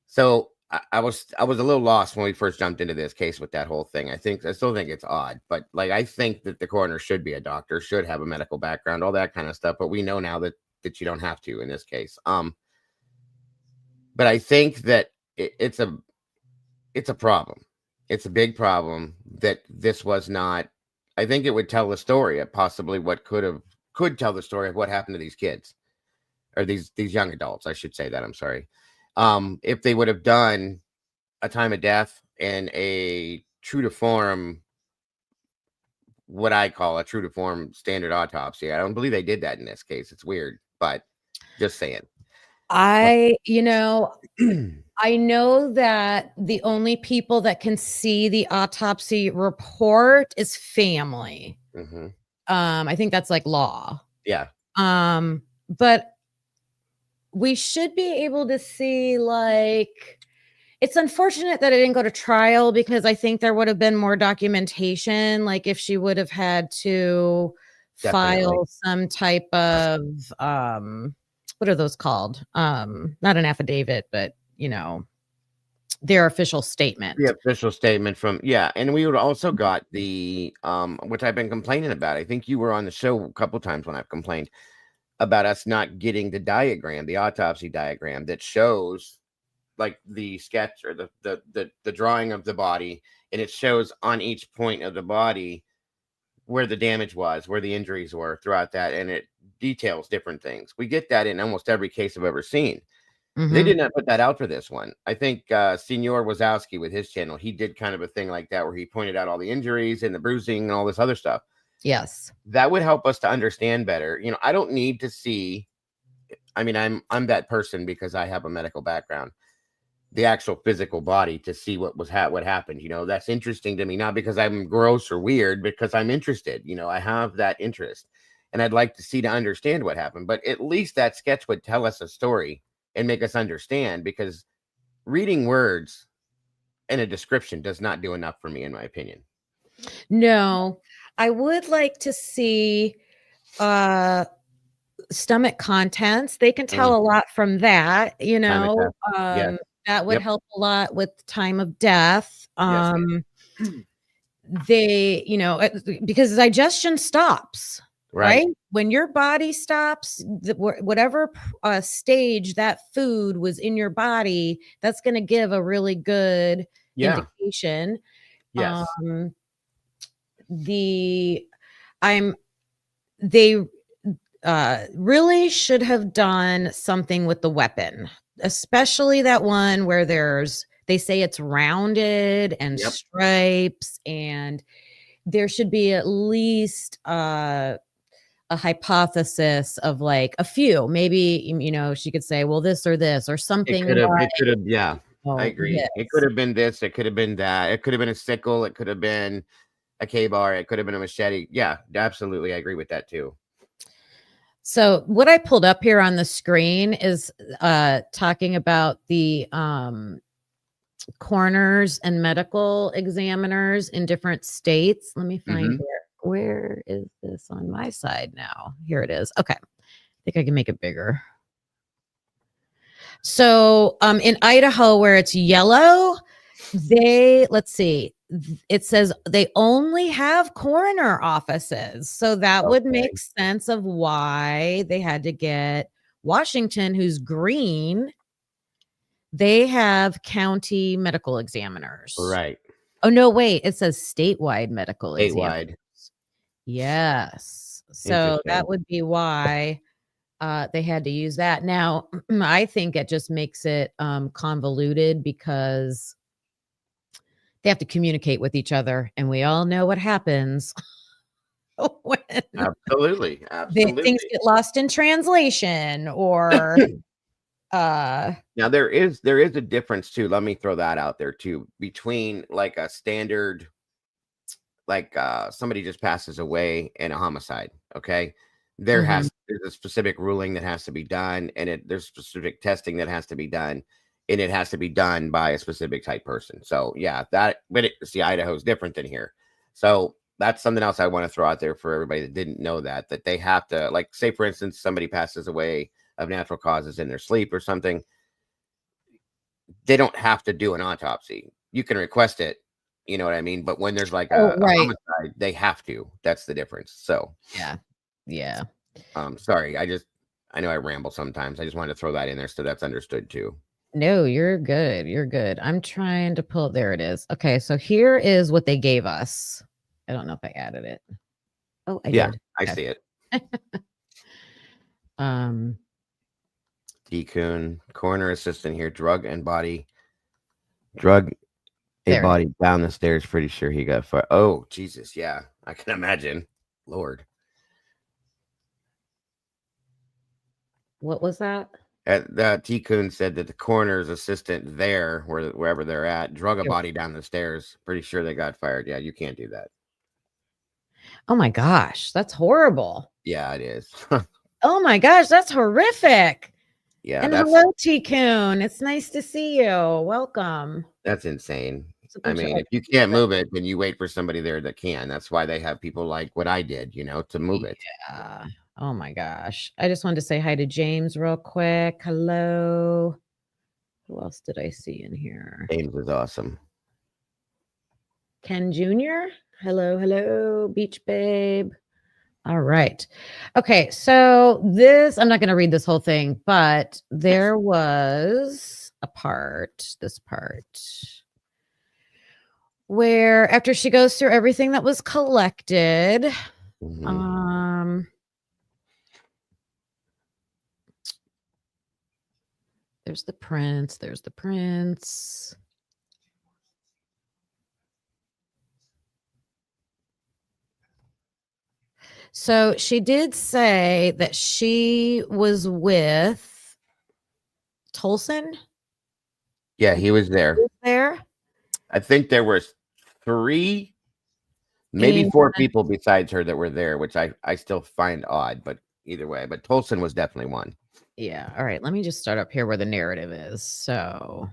So I was a little lost when we first jumped into this case with that whole thing. I still think it's odd, but like I think that the coroner should be a doctor, should have a medical background, all that kind of stuff. But we know now that you don't have to in this case. But I think that it's a problem. It's a big problem that this was not. I think it would tell the story of possibly what could tell the story of what happened to these kids, or these young adults. I should say that. I'm sorry. If they would have done a time of death and a true to form, what I call a true to form standard autopsy. I don't believe they did that in this case. It's weird, but just saying. I know that the only people that can see the autopsy report is family. Mm-hmm. I think that's like law. Yeah. But we should be able to see, like, it's unfortunate that it didn't go to trial, because I think there would have been more documentation. Like if she would have had to file some type of, what are those called? Not an affidavit, but their official statement. The official statement from, yeah. And we would also got the, which I've been complaining about. I think you were on the show a couple times when I've complained about us not getting the diagram, the autopsy diagram that shows like the sketch or the drawing of the body, and it shows on each point of the body where the damage was, where the injuries were throughout that, and it details different things. We get that in almost every case I've ever seen. Mm-hmm. They did not put that out for this one. I think Senior Wazowski with his channel, he did kind of a thing like that where he pointed out all the injuries and the bruising and all this other stuff. Yes. That would help us to understand better. I don't need to see, I mean, I'm that person because I have a medical background, the actual physical body to see what happened. That's interesting to me, not because I'm gross or weird, because I'm interested. I have that interest and I'd like to see to understand what happened. But at least that sketch would tell us a story and make us understand, because reading words and a description does not do enough for me, in my opinion. No, I would like to see stomach contents. They can tell a lot from that, Yes. That would help a lot with time of death. Yes. They, because digestion stops. Right. When your body stops, whatever stage that food was in your body, that's going to give a really good indication. Yes. They really should have done something with the weapon, especially that one where they say it's rounded and stripes, and there should be at least a hypothesis of like a few, maybe, she could say, well, this or this or something. It could have, yeah. I agree. Yes. It could have been this. It could have been that. It could have been a sickle. It could have been a K-bar. It could have been a machete. Yeah, absolutely. I agree with that too. So what I pulled up here on the screen is talking about the coroners and medical examiners in different states. Let me find where is this on my side now? Here it is. Okay. I think I can make it bigger. So in Idaho, where it's yellow, let's see, it says they only have coroner offices. So that would make sense of why they had to get Washington, who's green. They have county medical examiners. Right. Oh, no, wait. It says statewide medical exam. statewide. Yes. So Interesting. that would be why they had to use that. Now, I think it just makes it convoluted because they have to communicate with each other, and we all know what happens when Absolutely. things Absolutely. get lost in translation or Now there is a difference too. Let me throw that out there too between like a standard, like somebody just passes away and a homicide. Okay, mhm. there's a specific ruling that has to be done, and there's specific testing that has to be done, and it has to be done by a specific type person. So yeah, see, Idaho is different than here. So that's something else I want to throw out there for everybody that didn't know that they have to, like, say for instance somebody passes away of natural causes in their sleep or something, they don't have to do an autopsy. You can request it, you know what I mean? But when there's like Oh, a right. homicide, they have to. That's the difference. So, Yeah. Yeah. sorry, I know I ramble sometimes. I just wanted to throw that in there so that's understood too. No, you're good. You're good. I'm trying to pull there it is. Okay, so here is what they gave us. I don't know if I added it. Oh, I Yeah, did. I Okay. see it. Um, Coon, coroner assistant here, drug a there. body down the stairs. Pretty sure he got fired. Oh, Jesus. Yeah, I can imagine. Lord. What was that? Coon said that the coroner's assistant there, wherever they're at, drug a Here. body down the stairs. Pretty sure they got fired. Yeah, you can't do that. Oh my gosh, that's horrible. Yeah, it is. Oh my gosh, that's horrific. Yeah, And that's hello, T-Coon. It's nice to see you. Welcome. insane. It's a I bunch of mean, if you can't move it, then you wait for somebody there that can. That's why they have people like what I did, to move it. yeah. Oh my gosh. I just wanted to say hi to James real quick. Hello. Who else did I see in here? James is awesome. Ken Jr. Hello, hello, Beach Babe. All right. Okay, so I'm not going to read this whole thing, but there was this part, where after she goes through everything that was collected, Mhm. there's the prince. So she did say that she was with Tolson. Yeah, he was there. There. I think there was 3, maybe And 4 people besides her that were there, which I still find odd, but either way. But Tolson was definitely one. yeah. All right. Let me just start up here where the narrative is. So,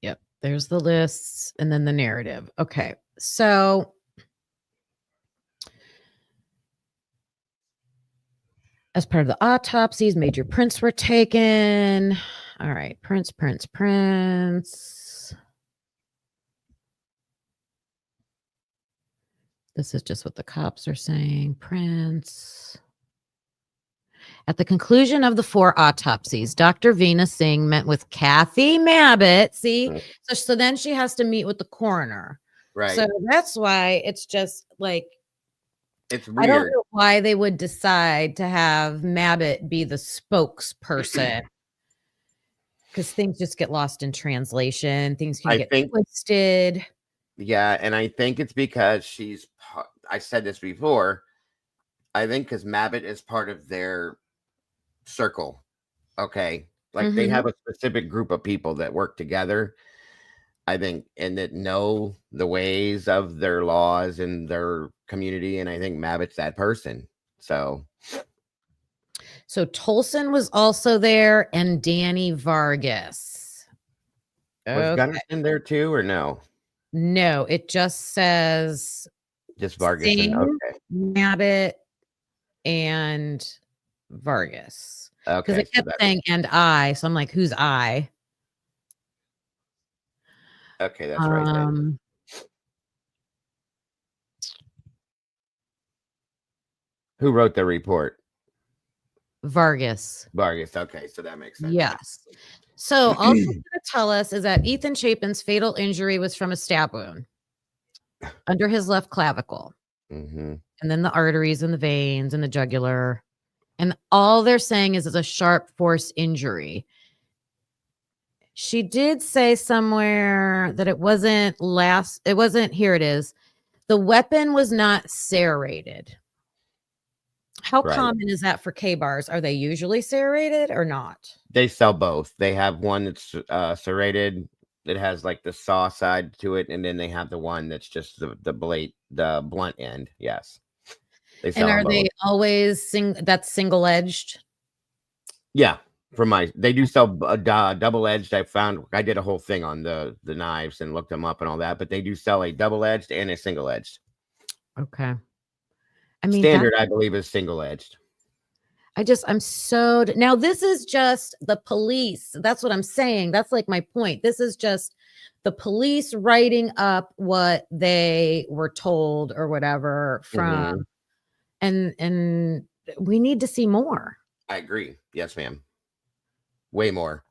yep. There's the lists and then the narrative. Okay. So, as part of the autopsies, major prints were taken. All right. Prints. This is just what the cops are saying. Prints. At the conclusion of the 4 autopsies, Dr. Veena Singh met with Kathy Mabbitt. See, so then she has to meet with the coroner. Right. So that's why it's just like, it's I don't weird. know why they would decide to have Mabbitt be the spokesperson, because things just get lost in translation. Things can get twisted. Yeah, and I think it's because I said this before. I think because Mabbitt is part of their circle. Okay. Like they have a specific group of people that work together, I think, and that know the ways of their laws and their community. And I think Mabbitt's that person. So Tolson was also there, and Danny Vargas. was Gunnarsson there too, or no? No, it just says Just Vargas. Singh, Okay. Mabbitt, and Vargas. Because Okay. it kept saying "and I," so I'm like, who's I? Okay, that's right then. Who wrote the report? Vargas. Vargas. Okay, so that makes sense. Yes. So all she's going to tell us is that Ethan Chapin's fatal injury was from a stab wound under his left clavicle, Mm-hmm. and then the arteries and the veins and the jugular. And all they're saying is it's a sharp force injury. She did say somewhere that it wasn't, here it is. The weapon was not serrated. How Right. common is that for K-bars? Are they usually serrated or not? They sell both. They have one that's serrated that has like the saw side to it, and then they have the one that's just the blade, the blunt end. Yes, they sell And are them both. they always that's single edged? Yeah, they do sell double edged. I did a whole thing on the knives and looked them up and all that, but they do sell a double edged and a single edged. Okay. I mean, Standard, I believe, is single edged. I'm so now this is just the police. That's what I'm saying. That's like my point. This is just the police writing up what they were told or whatever from, and we need to see more. I agree. Yes, ma'am. Way more.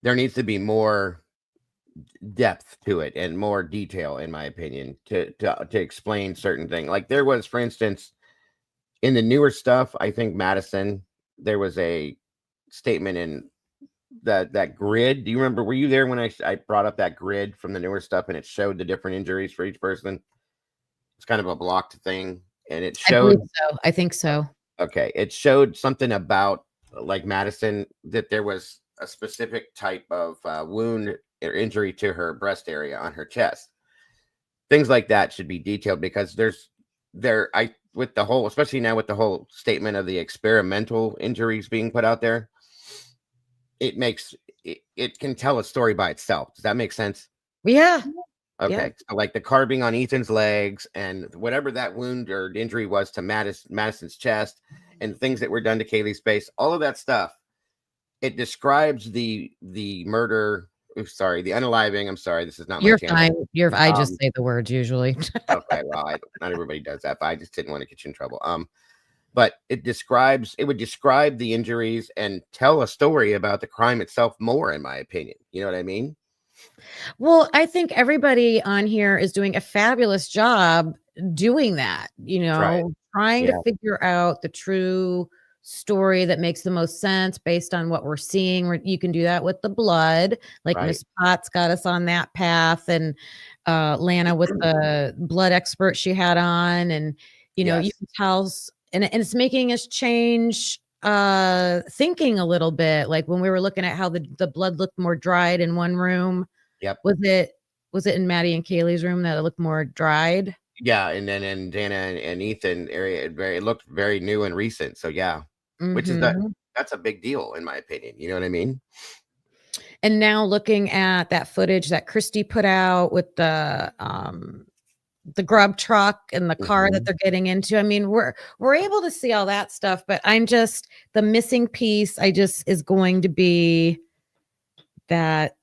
There needs to be more depth to it and more detail, in my opinion, to explain certain things. Like there was, for instance, in the newer stuff, I think Madison, there was a statement in that grid. Do you remember? Were you there when I brought up that grid from the newer stuff and it showed the different injuries for each person? It's kind of a blocked thing, and it showed. I believe so. I think so. Okay, it showed something about like Madison, that there was a specific type of wound or injury to her breast area on her chest. Things like that should be detailed, because with the whole, especially now with the whole statement of the experimental injuries being put out there, it can tell a story by itself. Does that make sense? Yeah. Okay. Yeah. So like the carving on Ethan's legs and whatever that wound or injury was to Madison's chest, and things that were done to Kaylee's face, all of that stuff, it describes the murder. Sorry, the unaliving. I'm sorry, this is not You're my channel. fine. I just say the words usually. Okay, well, not everybody does that, but I just didn't want to get you in trouble. But it would describe the injuries and tell a story about the crime itself more, in my opinion. You know what I mean? Well, I think everybody on here is doing a fabulous job doing that, trying to figure out the true story that makes the most sense based on what we're seeing. You can do that with the blood, like Miss Potts got us on that path, and Lana with the blood expert she had on, and you can tell, and it's making us change thinking a little bit. Like when we were looking at how the blood looked more dried in one room. Yep. Was it in Maddie and Kaylee's room that it looked more dried? Yeah, and then in Dana and Ethan area, it looked very new and recent. So yeah, which is that's a big deal, in my opinion. You know what I mean? And now looking at that footage that Christy put out with the grub truck and the car that they're getting into. I mean, we're able to see all that stuff, but the missing piece is going to be that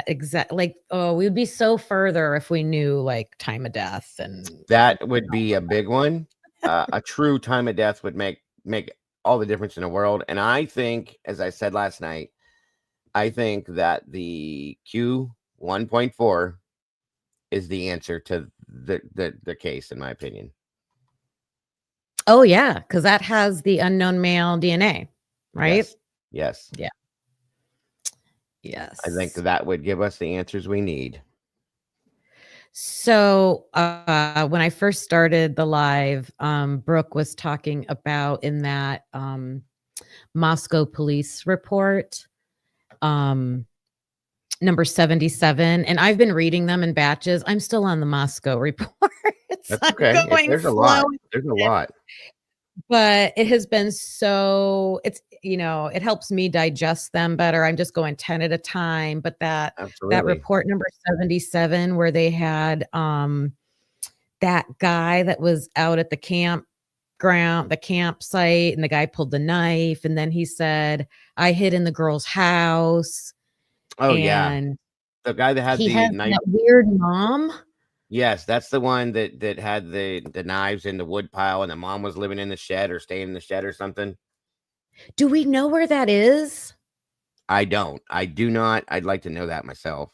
exact, like, we'd be so further if we knew like time of death, and that would be a big one. A true time of death would make all the difference in the world. And I think, as I said last night, I think that the Q 1.4 is the answer to the case, in my opinion. Oh yeah, because that has the unknown male DNA, right? Yes. Yeah. Yes. I think that would give us the answers we need. So when I first started the live, Brooke was talking about in that Moscow police report, number 77, and I've been reading them in batches. I'm still on the Moscow report. That's okay. There's a lot. There's a lot. But it has been it helps me digest them better. I'm just going 10 at a time. But that report number 77, where they had that guy that was out at the campsite, and the guy pulled the knife, and then he said, I hid in the girl's house. Oh, yeah. The guy that had the knife. That weird mom. Yes, that's the one that had the knives in the wood pile, and the mom was living in the shed or staying in the shed or something. Do we know where that is? I don't. I do not. I'd like to know that myself.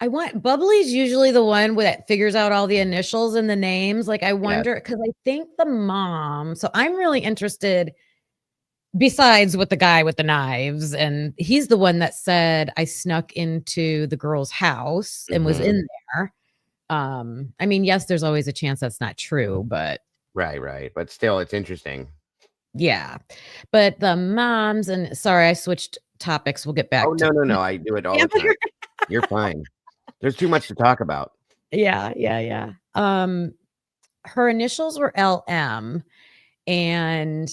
Bubbly's usually the one that figures out all the initials and the names. Like, I Yes. wonder, because I think the mom, so I'm really interested, besides with the guy with the knives, and he's the one that said, I snuck into the girl's house and was Mhm. in there. I mean, yes, there's always a chance that's not true, but Right. But still, it's interesting. yeah. But the moms, and sorry, I switched topics. We'll get back Oh, to no. I do it all the time. You're fine. There's too much to talk about. Yeah. Her initials were LM, and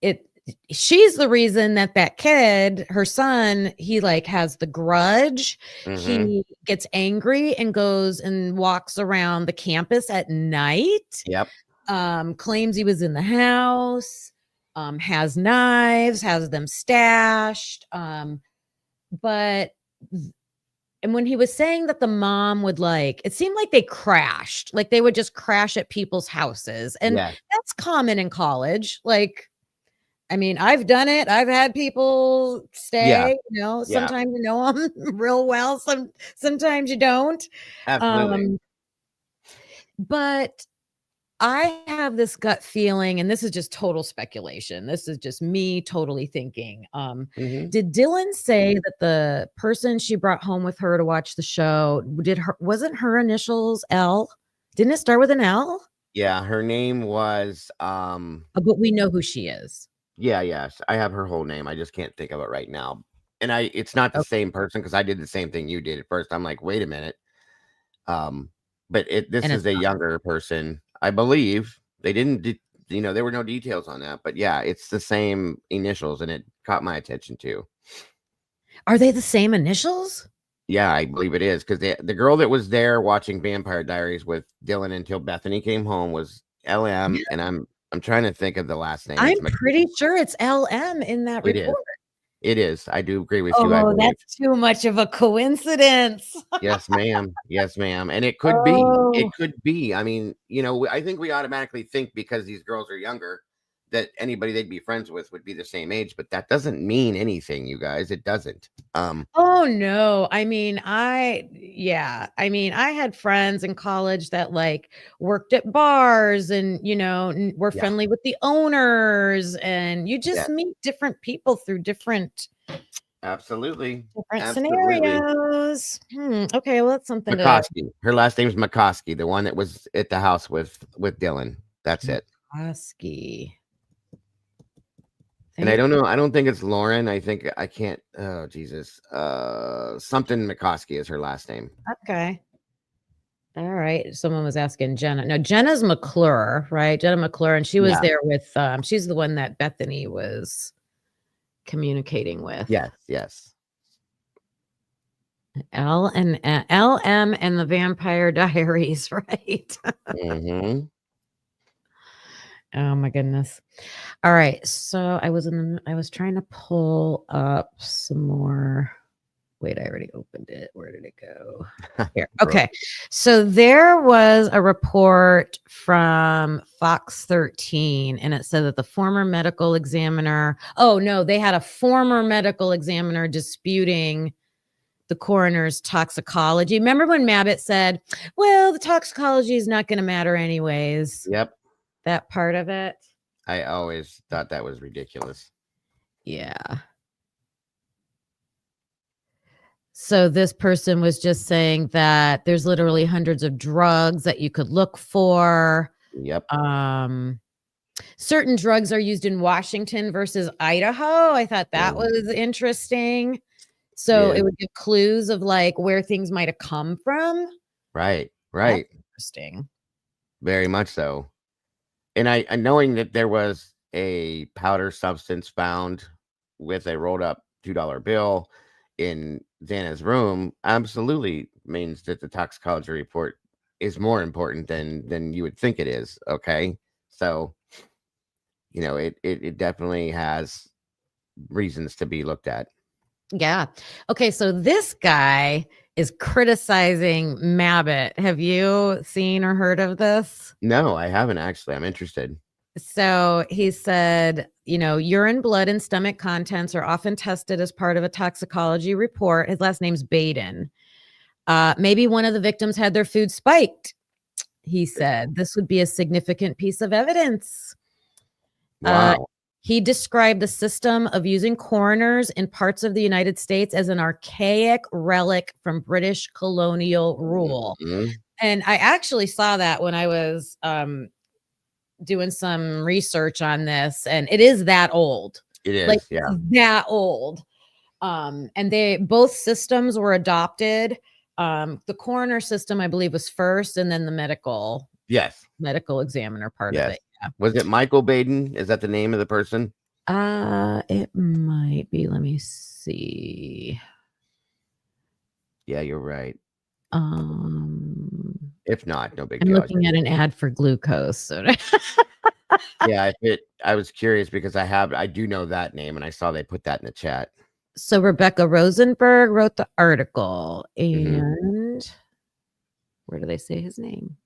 it she's the reason that kid, her son, he like has the grudge. Mhm. He gets angry and goes and walks around the campus at night. Yep. Claims he was in the house, has knives, has them stashed. But and when he was saying that the mom would like, it seemed like they crashed, like they would just crash at people's houses. And Yes. that's common in college. Like, I mean, I've done it. I've had people Yeah. stay, Yeah. sometimes you know them real well. Sometimes you don't. Absolutely. But I have this gut feeling, and this is just total speculation. This is just me totally thinking. Mhm. Did Dylan say that the person she brought home with her to watch the show wasn't her initials L? Didn't it start with an L? Yeah. Her name was But we know who she is. Yes. I have her whole name. I just can't think of it right now. And it's not the Okay. same person because I did the same thing you did at first. I'm like, wait a minute. But this And is it's a younger person, I believe. They didn't, there were no details on that, but yeah, it's the same initials, and it caught my attention too. Are they the same initials? Yeah, I believe it is because the girl that was there watching Vampire Diaries with Dylan until Bethany came home was LM, and I'm trying to think of the last name. I'm pretty sure it's LM in that It is. report. It is. I do agree with you. I Oh, believe. that's too much of a coincidence. Yes, ma'am. Yes, ma'am. And it could be. It Oh. could be. I mean, I think we automatically think because these girls are younger that anybody they'd be friends with would be the same age, but that doesn't mean anything, you guys. It doesn't. Oh, no. I mean, I had friends in college that, like, worked at bars and, were Yeah. friendly with the owners, and you just Yeah. meet different people through different Absolutely. scenarios. Okay, well, that's something to McCoskey. Her last name's McCoskey, the one that was at the house with Dylan. That's it. Husky. And I don't know. I don't think it's Lauren. I think I can't. Oh, Jesus. Something McCoskey is her last name. Okay. All right. Someone was asking Jenna. No, Jenna's McClure, right? Jenna McClure, and she was Yeah. there with. She's the one that Bethany was communicating with. Yes. LM and the Vampire Diaries, right? Mm-hmm. Oh my goodness. All right. So I was trying to pull up some more. Wait, I already opened it. Where did it go? Here. Okay. So there was a report from Fox 13, and it said that the former medical examiner, they had a former medical examiner disputing the coroner's toxicology. Remember when Mabbitt said, well, the toxicology is not going to matter anyways? Yep. That part of it. I always thought that was ridiculous. Yeah. So this person was just saying that there's literally hundreds of drugs that you could look for. Yep. Certain drugs are used in Washington versus Idaho. I thought that was interesting. So it would give clues of like where things might have come from. Right. That's interesting. Very much so. And I knowing that there was a powder substance found with a rolled up $2 bill in Xana's room absolutely means that the toxicology report is more important than you would think it is. Okay. So, it definitely has reasons to be looked at. Yeah. Okay. So this guy is criticizing Mabbitt. Have you seen or heard of this? No, I haven't actually. I'm interested. So he said, urine, blood, and stomach contents are often tested as part of a toxicology report. His last name's Baden. Maybe one of the victims had their food spiked. He said this would be a significant piece of evidence. Wow. He described the system of using coroners in parts of the United States as an archaic relic from British colonial rule. Mhm. And I actually saw that when I was doing some research on this, and it is that old. It Like is, yeah. that old. And both systems were adopted. The coroner system, I believe, was first, and then the medical Yes. examiner part of Yes. it. Yeah. Was it Michael Baden? Is that the name of the person? It might be. Let me see. Yeah, you're right. Um, If not, no big I'm deal. looking at an ad for glucose. So Yeah, I was curious because I do know that name, and I saw they put that in the chat. So Rebecca Rosenberg wrote the article, Mhm. and where do they say his name?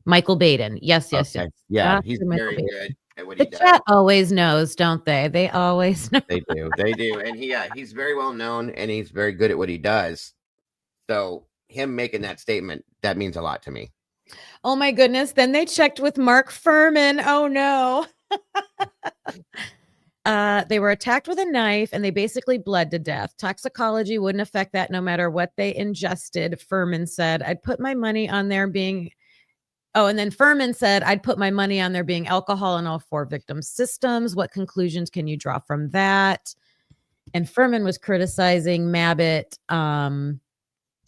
Michael Baden. Yes. Okay. Yeah, he's Dr. Michael very Baden. good at what he The does. chat always knows, don't they? They always know. They do. They do. And he's very well known, and he's very good at what he does. So him making that statement, that means a lot to me. Oh my goodness. Then they checked with Mark Furman. Oh no. They were attacked with a knife and they basically bled to death. Toxicology wouldn't affect that no matter what they ingested, Furman said. I'd put my money on there being. Oh, and then Furman said, I'd put my money on there being alcohol in all 4 victims' systems. What conclusions can you draw from that? And Furman was criticizing Mabbitt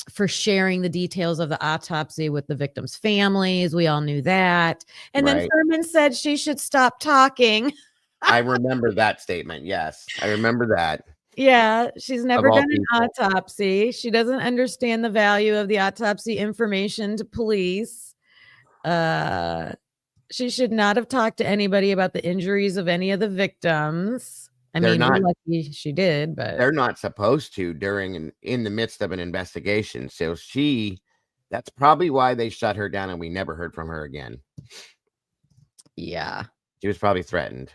for sharing the details of the autopsy with the victims' families. We all knew that. And then Right. Furman said she should stop talking. I remember that statement. Yes, I remember that. Yeah, she's never all done an people. autopsy. She doesn't understand the value of the autopsy information to police. She should not have talked to anybody about the injuries of any of the victims. I They're mean, we're not lucky she did, but they're not supposed to during in the midst of an investigation. So that's probably why they shut her down and we never heard from her again. yeah. She was probably threatened.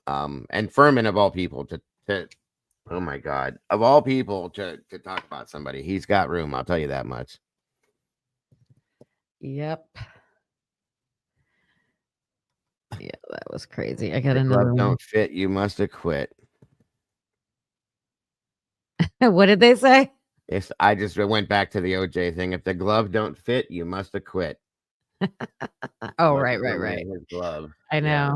And Furman of all people to oh my God, of all people to talk about somebody, he's got room. I'll tell you that much. Yep. Yeah, that was crazy. I got The another gloves one. don't fit. You must have quit. What did they say? Yes, I just went back to the OJ thing. If the glove don't fit, you must have quit. Oh, Wasn't right. really his glove. I know. Yeah.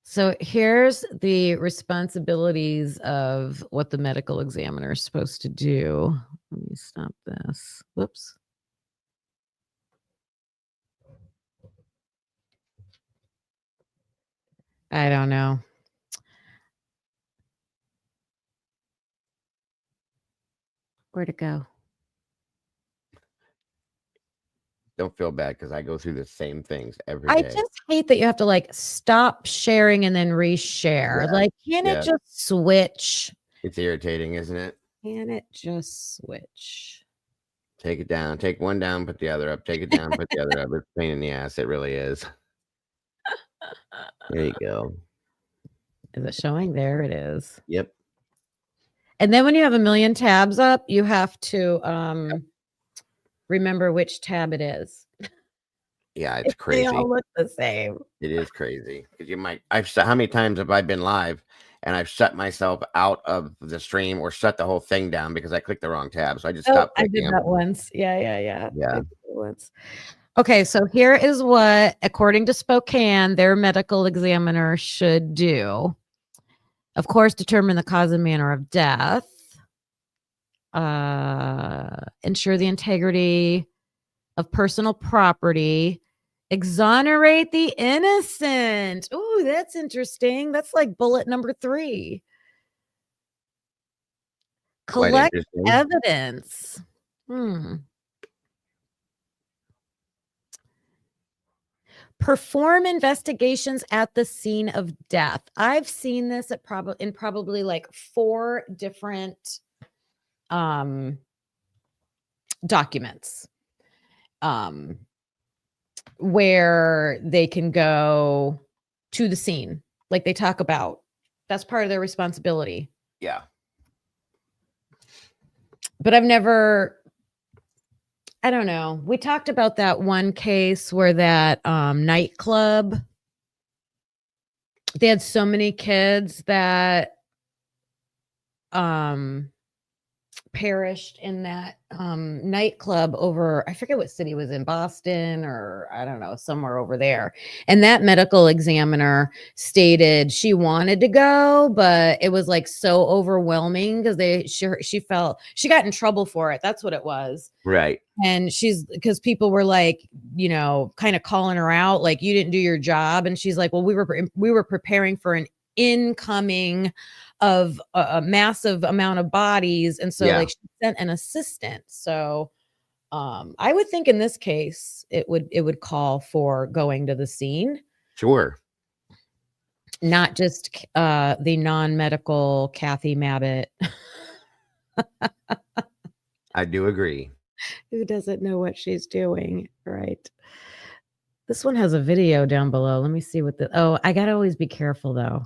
So here's the responsibilities of what the medical examiner is supposed to do. Let me stop this. Whoops. I don't know. Where'd it go? Don't feel bad because I go through the same things every I day. just hate that you have to like stop sharing and then reshare. Yeah, Like, can yeah. it just switch? It's irritating, isn't it? Can it just switch? Take it down. Take one down, put the other up. Take it down, put the other up. It's a pain in the ass. It really is. There you go. Is it showing? There it is. Yep. And then when you have a million tabs up, you have to remember which tab it is. Yeah, it's They crazy. all look the same. It is crazy because how many times have I been live and I've shut myself out of the stream or shut the whole thing down because I clicked the wrong tab. So I just stopped I clicking did them. that once. Yeah. Yeah. I did that once. Okay, so here is what, according to Spokane, their medical examiner should do. Of course, determine the cause and manner of death. Ensure the integrity of personal property. Exonerate the innocent. Ooh, that's interesting. That's like bullet number 3. Quite Collect interesting. evidence. Perform investigations at the scene of death. I've seen this at probably like 4 different documents where they can go to the scene, like they talk about. That's part of their responsibility. Yeah. But I don't know. We talked about that one case where that nightclub, they had so many kids that perished in that nightclub over, I forget what city it was in, Boston or I don't know, somewhere over there. And that medical examiner stated she wanted to go, but it was like so overwhelming because she felt she got in trouble for it. That's what it was. Right. And because people were like, kind of calling her out, like, you didn't do your job. And she's like, well, we were preparing for an incoming of a massive amount of bodies. And so like she sent an assistant. So I would think in this case, it would call for going to the scene. Sure. Not just the non-medical Kathy Mabbitt. I do agree. Who doesn't know what she's doing, right? This one has a video down below. Let me see what I gotta always be careful though.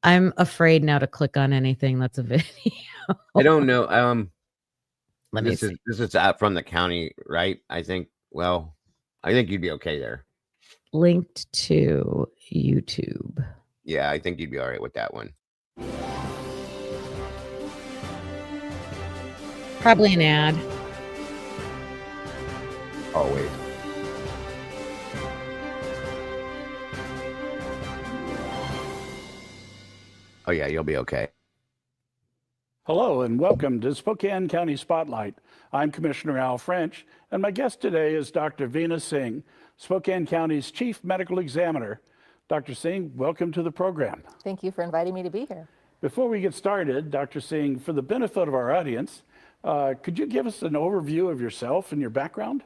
I'm afraid now to click on anything that's a video. I don't know. Let me see. This is out from the county, right? I think you'd be okay there. Linked to YouTube. Yeah, I think you'd be all right with that one. Probably an ad. Always. Oh yeah, you'll be okay. Hello and welcome to Spokane County Spotlight. I'm Commissioner Al French, and my guest today is Dr. Veena Singh, Spokane County's Chief Medical Examiner. Dr. Singh, welcome to the program. Thank you for inviting me to be here. Before we get started, Dr. Singh, for the benefit of our audience, could you give us an overview of yourself and your background?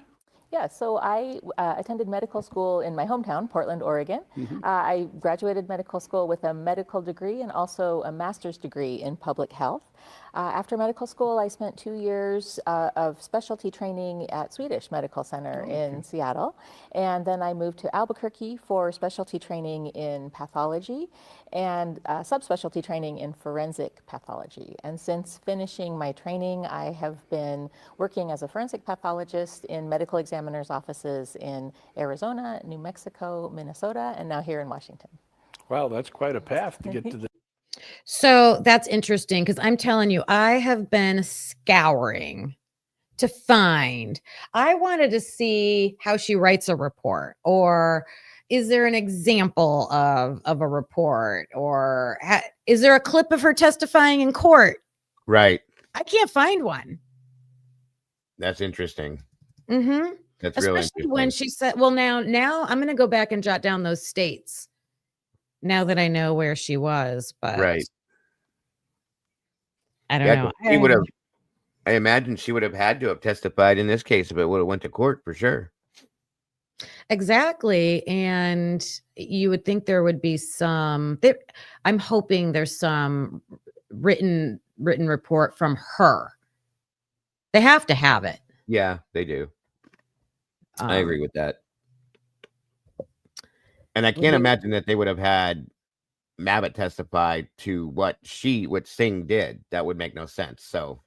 Yeah, so I attended medical school in my hometown, Portland, Oregon. I graduated medical school with a medical degree and also a master's degree in public health. After medical school, I spent 2 years of specialty training at Swedish Medical Center in Seattle. And then I moved to Albuquerque for specialty training in pathology and subspecialty training in forensic pathology. And since finishing my training, I have been working as a forensic pathologist in medical examiners' offices in Arizona, New Mexico, Minnesota, and now here in Washington. Wow, that's quite a path to get to the... So that's interesting because I'm telling you, I have been scouring to find. I wanted to see how she writes a report, or is there an example of a report, or is there a clip of her testifying in court? Right. I can't find one. That's interesting. Mm-hmm. That's Especially really interesting. when she said, well, now I'm going to go back and jot down those states now that I know where she was, but right. I don't know. She would have, I imagine she would have had to have testified in this case if it would have went to court for sure. Exactly. And you would think there would be I'm hoping there's some written report from her. They have to have it. Yeah, they do. I agree with that. And I can't imagine that they would have had Mabbitt testify to what Singh did. That would make no sense. So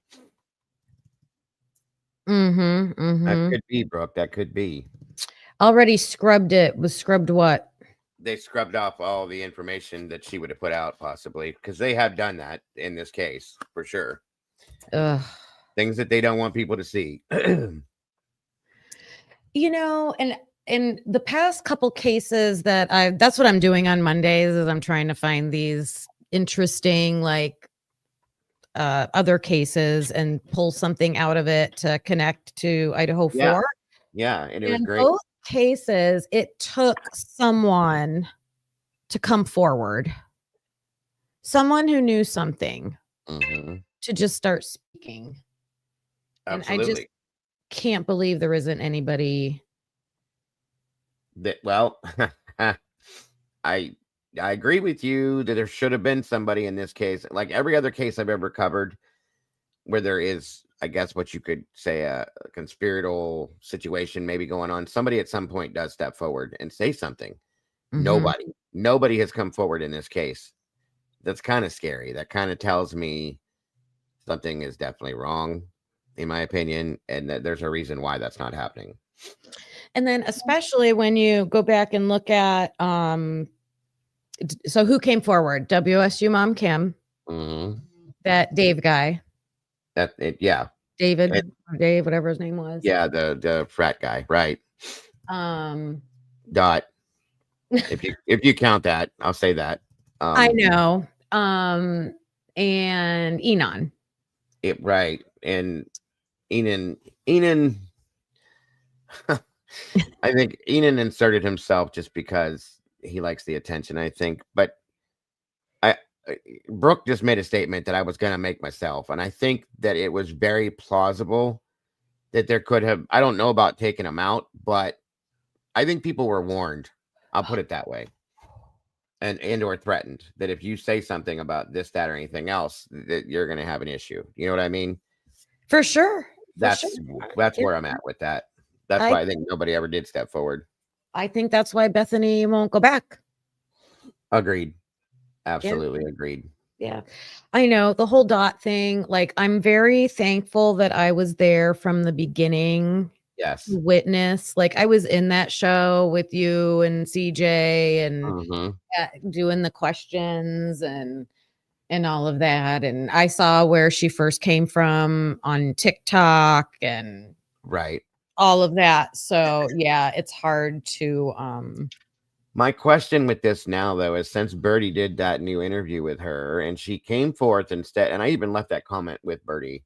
that could be, Brooke. That could be. Already scrubbed it. Was scrubbed what? They scrubbed off all the information that she would have put out, possibly, because they have done that in this case for sure. Ugh. Things that they don't want people to see. And in the past couple cases that's what I'm doing on Mondays is I'm trying to find these interesting, like, other cases and pull something out of it to connect to Idaho 4. Yeah, and it was in great. Both cases, it took someone to come forward, someone who knew something, to just start speaking. Absolutely. And I just can't believe there isn't anybody. Well, I agree with you that there should have been somebody in this case. Like every other case I've ever covered, where there is, I guess, what you could say a conspiratorial situation maybe going on, somebody at some point does step forward and say something. Mhm. Nobody has come forward in this case. That's kind of scary. That kind of tells me something is definitely wrong, in my opinion, and that there's a reason why that's not happening. And then especially when you go back and look at so who came forward? WSU mom Kim, Mhm. that Dave guy, Yeah, David, and or Dave, whatever his name was. yeah, the frat guy, right? Um, Dot. If you count that, I'll say that. I know. And Enon. Right, and Enan. I think Enan inserted himself just because he likes the attention, I think. But I Brooke just made a statement that I was gonna make myself, and I think that it was very plausible that there could have, I don't know about taking him out, but I think people were warned. I'll put it that way. And or threatened that if you say something about this, that, or anything else, that you're gonna have an issue. You know what I mean? For sure. For sure. That's It- where I'm at with that. That's I why I think nobody ever did step forward. I think that's why Bethany won't go back. Agreed. Absolutely agreed. Yeah. I know the whole Dot thing. Like, I'm very thankful that I was there from the beginning Yes. to witness. Like, I was in that show with you and CJ and Mhm. doing the questions and all of that. And I saw where she first came from on TikTok and Right. all of that. So yeah, it's hard to My question with this now, though, is since Birdie did that new interview with her and she came forth instead, and I even left that comment with Birdie,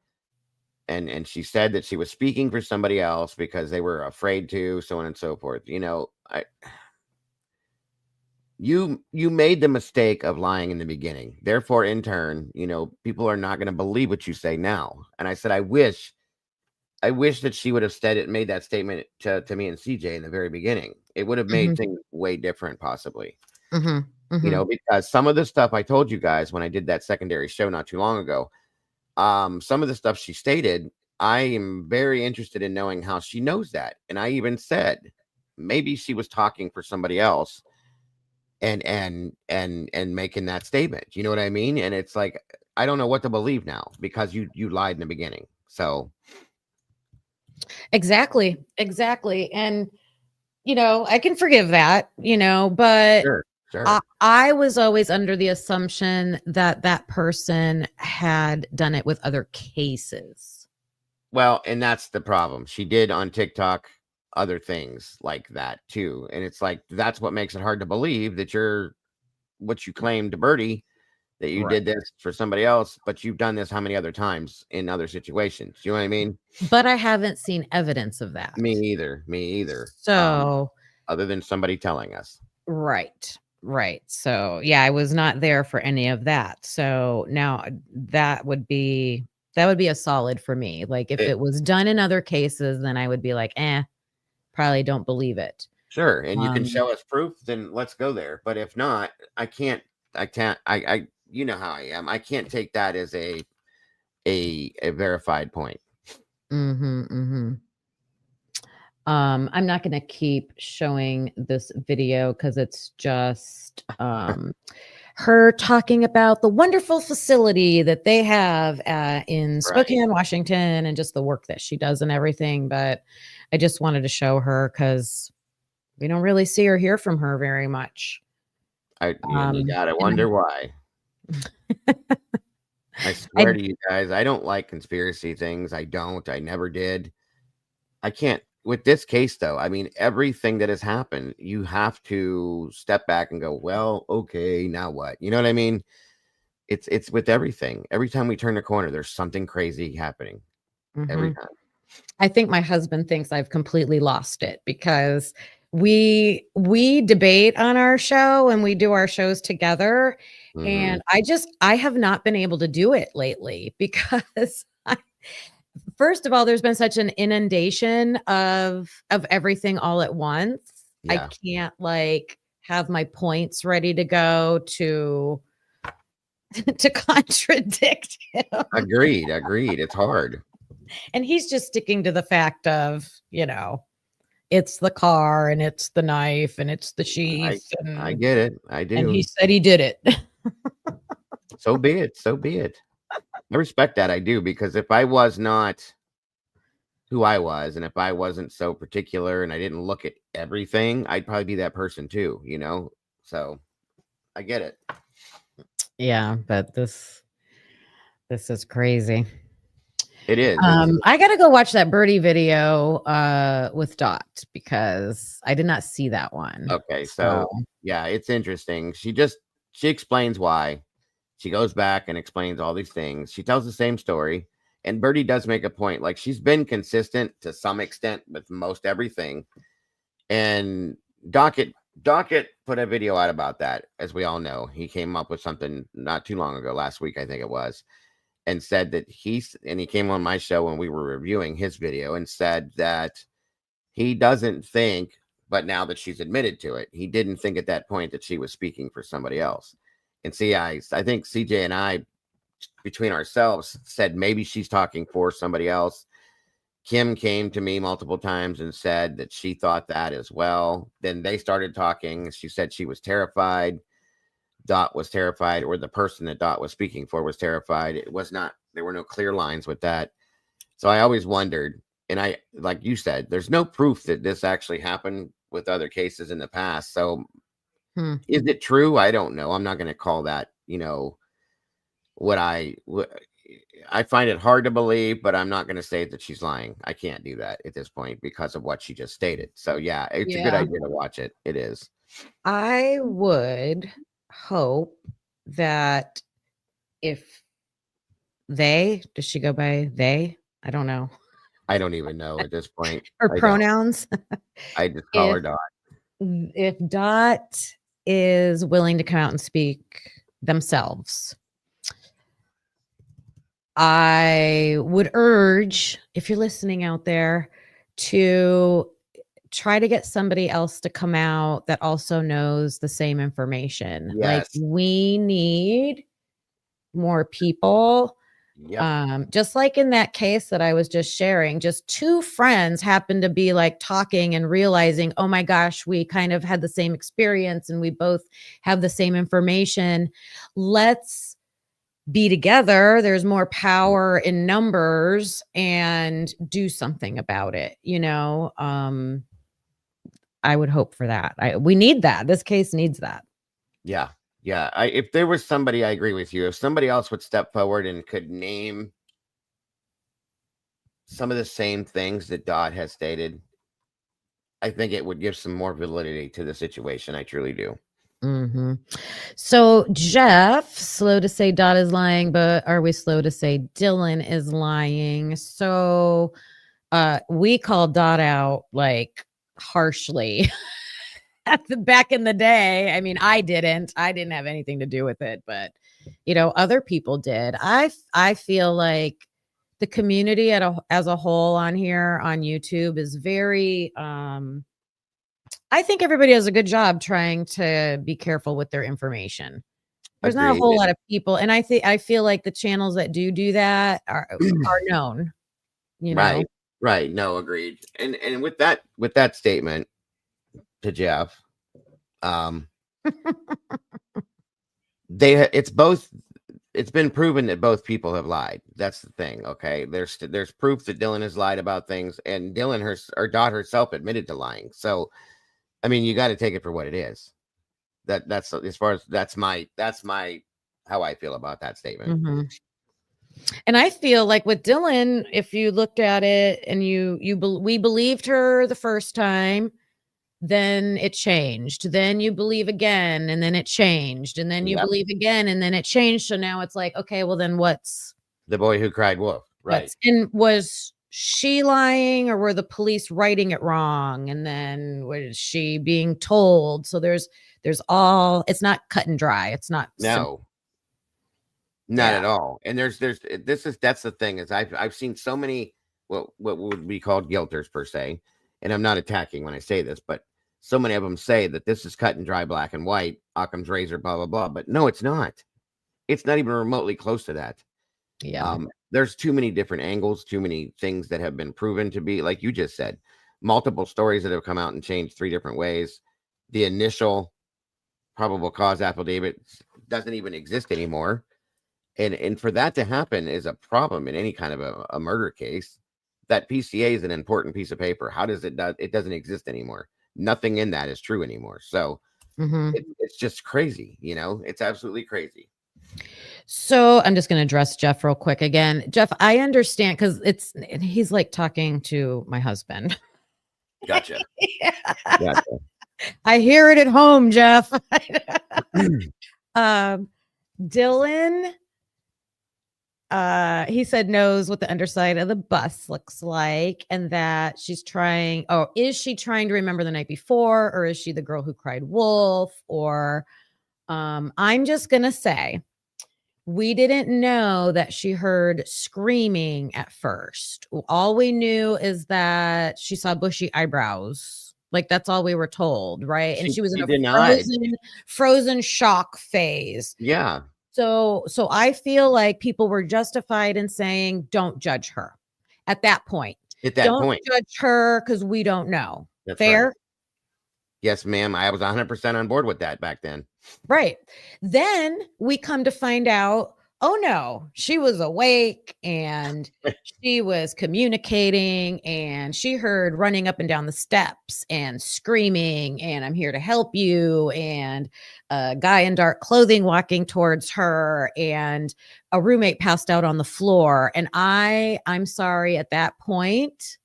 and she said that she was speaking for somebody else because they were afraid to, so on and so forth. You made the mistake of lying in the beginning. Therefore, in turn, people are not going to believe what you say now. And I said, I wish that she would have made that statement to me and CJ in the very beginning. It would have made Mhm. things way different, possibly. Mhm, mhm. Because some of the stuff I told you guys when I did that secondary show not too long ago, some of the stuff she stated, I am very interested in knowing how she knows that. And I even said maybe she was talking for somebody else and making that statement. You know what I mean? And it's like, I don't know what to believe now because you lied in the beginning. So Exactly. And I can forgive that, but sure. I was always under the assumption that that person had done it with other cases. Well, and that's the problem. She did on TikTok other things like that too. And it's like that's what makes it hard to believe that you're what you claimed to Birdie, that you Right. did this for somebody else, but you've done this how many other times in other situations? You know what I mean? But I haven't seen evidence of that. Me either. So, Other than somebody telling us. right. So, yeah, I was not there for any of that. So now that would be a solid for me. Like if It- it was done in other cases, then I would be like, probably don't believe it. Sure, and you can Um, show us proof, then let's go there. But if not, I you know how I am. I can't take that as a verified point. mhm. I'm not going to keep showing this video because it's just her talking about the wonderful facility that they have in Right. Spokane, Washington, and just the work that she does and everything. But I just wanted to show her because we don't really see or hear from her very much. You gotta and wonder why. I swear to you guys, I don't like conspiracy things. I don't. I never did. I can't. With this case, though, I mean, everything that has happened, you have to step back and go, well, okay, now what? You know what I mean? It's with everything. Every time we turn a corner, there's something crazy happening. Every Mhm. time. I think my husband thinks I've completely lost it because we debate on our show and we do our shows together, Mhm. and I have not been able to do it lately because first of all, there's been such an inundation of everything all at once. I Yeah. can't like have my points ready to go to to contradict him. Agreed. It's hard. And he's just sticking to the fact of, it's the car and it's the knife and it's the sheath. I get it. I And do. he said he did it. So be it. I respect that. I do, because if I was not who I was, and if I wasn't so particular and I didn't look at everything, I'd probably be that person too, So I get it. Yeah, but this is crazy. It is. I gotta go watch that Birdie video with Dot, because I did not see that one. Okay, so yeah, it's interesting. She explains why. She goes back and explains all these things. She tells the same story. And Birdie does make a point. Like, she's been consistent to some extent with most everything. And Dockett put a video out about that, as we all know. He came up with something not too long ago, last week, I think it was, and said that he came on my show when we were reviewing his video and said that he doesn't think, but now that she's admitted to it, he didn't think at that point that she was speaking for somebody else. And see, I think CJ and I, between ourselves, said maybe she's talking for somebody else. Kim came to me multiple times and said that she thought that as well. Then they started talking. She said she was terrified. Dot was terrified, or the person that Dot was speaking for was terrified. It was not, there were no clear lines with that. So I always wondered, and I, like you said, there's no proof that this actually happened with other cases in the past. So is it true? I don't know. I'm not going to call that, I find it hard to believe, but I'm not going to say that she's lying. I can't do that at this point because of what she just stated. So yeah, it's a good idea to watch it. It is. I would hope that if does she go by they? I don't know. I don't even know at this point. Her pronouns. I just call her Dot. If Dot is willing to come out and speak themselves, I would urge, if you're listening out there, to try to get somebody else to come out that also knows the same information. Like, Yes. we need more people. Yep. Just like in that case that I was just sharing, just two friends happened to be like talking and realizing, oh my gosh, we kind of had the same experience and we both have the same information. Let's be together. There's more power in numbers, and do something about it. I would hope for that. We need that. This case needs that. Yeah. Yeah. If there was somebody, I agree with you. If somebody else would step forward and could name some of the same things that Dot has stated, I think it would give some more validity to the situation. I truly do. So Jeff, slow to say Dot is lying, but are we slow to say Dylan is lying? So we called Dot out like harshly back in the day. I mean, I didn't have anything to do with it, but other people did. I feel like the community as a whole on here on YouTube is very I think everybody does a good job trying to be careful with their information. There's not a whole lot of people, and I feel like the channels that do that are known. Right. No, agreed. And with that statement to Jeff, it's been proven that both people have lied. That's the thing. Okay. There's proof that Dylan has lied about things, and Dot herself admitted to lying. So, I mean, you got to take it for what it is. That's as far as that's my how I feel about that statement. And I feel like with Dylan, if you looked at it and we believed her the first time, then it changed. Then you believe again, and then it changed, and then you believe again, and then it changed. So now it's like, okay, well then what's the boy who cried wolf, right? And was she lying, or were the police writing it wrong? And then was she being told? So there's it's not cut and dry. It's not not at all. And that's the thing is I've seen so many what would be called guilters per se, and I'm not attacking when I say this, but so many of them say that this is cut and dry, black and white, Occam's razor, blah blah blah. But no, it's not. It's not even remotely close to that. Yeah. There's too many different angles, too many things that have been proven to be, like you just said, multiple stories that have come out and changed 3 different ways. The initial probable cause affidavit doesn't even exist anymore. And for that to happen is a problem in any kind of a murder case. That PCA is an important piece of paper. How does it doesn't exist anymore? Nothing in that is true anymore. So Mhm. it's just crazy, it's absolutely crazy. So I'm just going to address Jeff real quick again. Jeff, I understand because he's like talking to my husband. Gotcha. Yeah. Gotcha. I hear it at home, Jeff. Dylan, he said knows what the underside of the bus looks like, and that she's trying. Oh, is she trying to remember the night before, or is she the girl who cried wolf? Or I'm just gonna say we didn't know that she heard screaming at first. All we knew is that she saw bushy eyebrows. Like that's all we were told, right? And she was in She a denied. frozen shock phase. Yeah. So I feel like people were justified in saying, don't judge her at that point. At that Don't point. judge her because we don't know. That's Fair? right. Yes, ma'am. I was 100% on board with that back then. Right. Then we come to find out, oh no, she was awake and she was communicating and she heard running up and down the steps and screaming and I'm here to help you, and a guy in dark clothing walking towards her, and a roommate passed out on the floor. And I'm sorry, at that point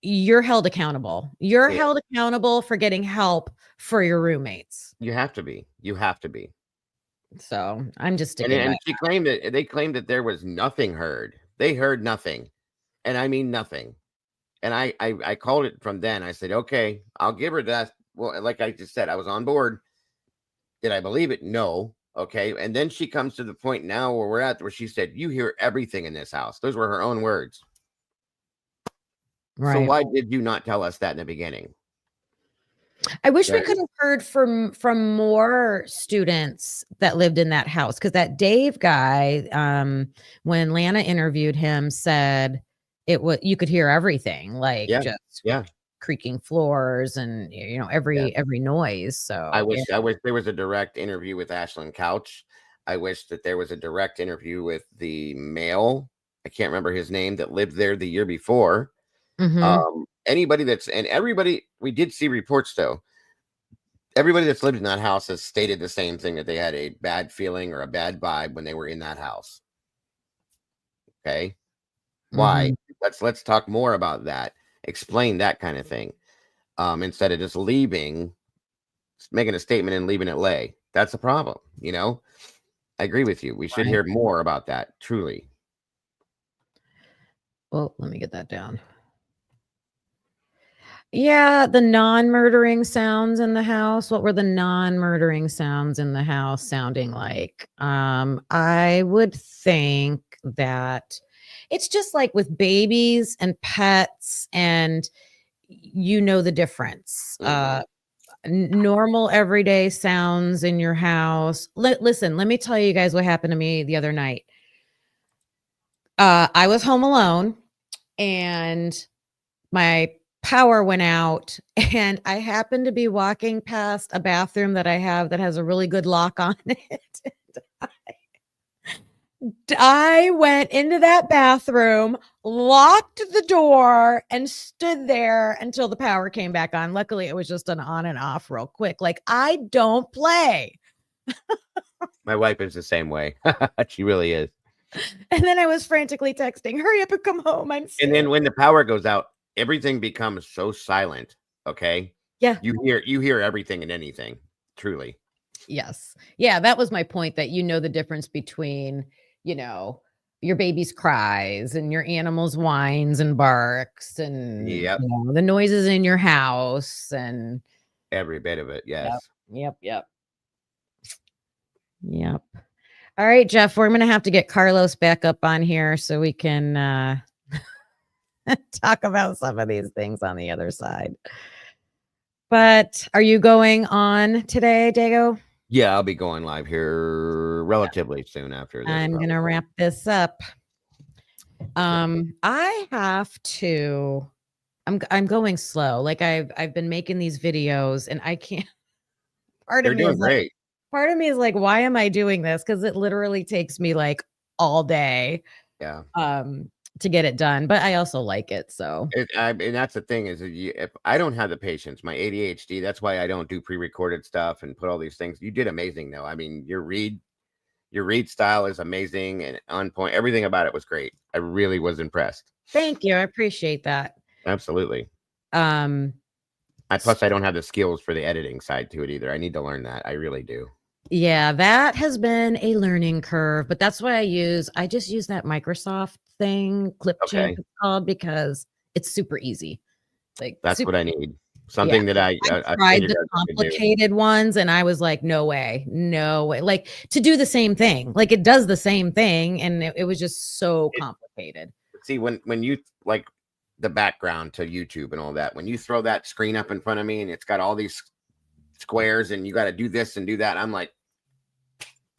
you're held accountable. You're Yeah. held accountable for getting help for your roommates. You have to be. You have to be. So I'm just And, sticking by. and she claimed that they claimed that there was nothing heard. They heard nothing. And I mean nothing. And I called it from then. I said, okay, I'll give her that. Well, like I just said, I was on board. Did I believe it? No. Okay. And then she comes to the point now where we're at where she said, you hear everything in this house. Those were her own words. So Right. why did you not tell us that in the beginning? I wish we Right. could have heard from more students that lived in that house, because that Dave guy, when Lana interviewed him, said it was you could hear everything, like Yeah. just Yeah. creaking floors and every noise. So I wish there was a direct interview with Ashlyn Couch. I wish that there was a direct interview with the male. I can't remember his name that lived there the year before. Mhm. Anybody and everybody, we did see reports though. Everybody that's lived in that house has stated the same thing, that they had a bad feeling or a bad vibe when they were in that house. Okay. Why? Mhm. Let's talk more about that. Explain that kind of thing. Instead of just leaving, making a statement and leaving it lay. That's a problem. I agree with you. We should Right. hear more about that. Truly. Well, let me get that down. Yeah, the non-murdering sounds in the house. What were the non-murdering sounds in the house sounding like? I would think that it's just like with babies and pets, and the difference. Normal everyday sounds in your house. Listen, let me tell you guys what happened to me the other night. I was home alone and my power went out, and I happened to be walking past a bathroom that I have that has a really good lock on it. I went into that bathroom, locked the door, and stood there until the power came back on. Luckily, it was just an on and off real quick. Like, I don't play. My wife is the same way. She really is. And then I was frantically texting, hurry up and come home. I'm And scared. then when the power goes out, everything becomes so silent. Okay. Yeah. You hear everything and anything. Truly. Yes. Yeah, that was my point, that the difference between, your baby's cries and your animal's whines and barks and Yep. the noises in your house and Every bit of it. Yes. Yep. All right, Jeff, we're going to have to get Carlos back up on here so we can talk about some of these things on the other side. But are you going on today, Dago? Yeah, I'll be going live here relatively soon after this. I'm gonna wrap this up. I have to. I'm going slow. Like I've been making these videos, and I can't. Part of You're me doing is like, great. why am I doing this? Because it literally takes me like all day Yeah. to get it done. But I also like it. So And that's the thing is that if I don't have the patience, my ADHD, that's why I don't do pre-recorded stuff and put all these things. You did amazing though. I mean, your read style is amazing and on point. Everything about it was great. I really was impressed. thank you. I appreciate that. Absolutely. Um, Plus I don't have the skills for the editing side to it either. I need to learn that. I really do. Yeah, that has been a learning curve, but that's why I just use that Microsoft thing, Clipchamp Okay. it's called, because it's super easy. Like That's super, what I need. yeah. Something that I I've seen tried you the guys could do. complicated ones and I was like, no way, no way. Like to do the same thing. Like it does the same thing, and it was just so It- complicated. See, when you like the background to YouTube and all that, when you throw that screen up in front of me and it's got all these squares and you got to do this and do that, I'm like,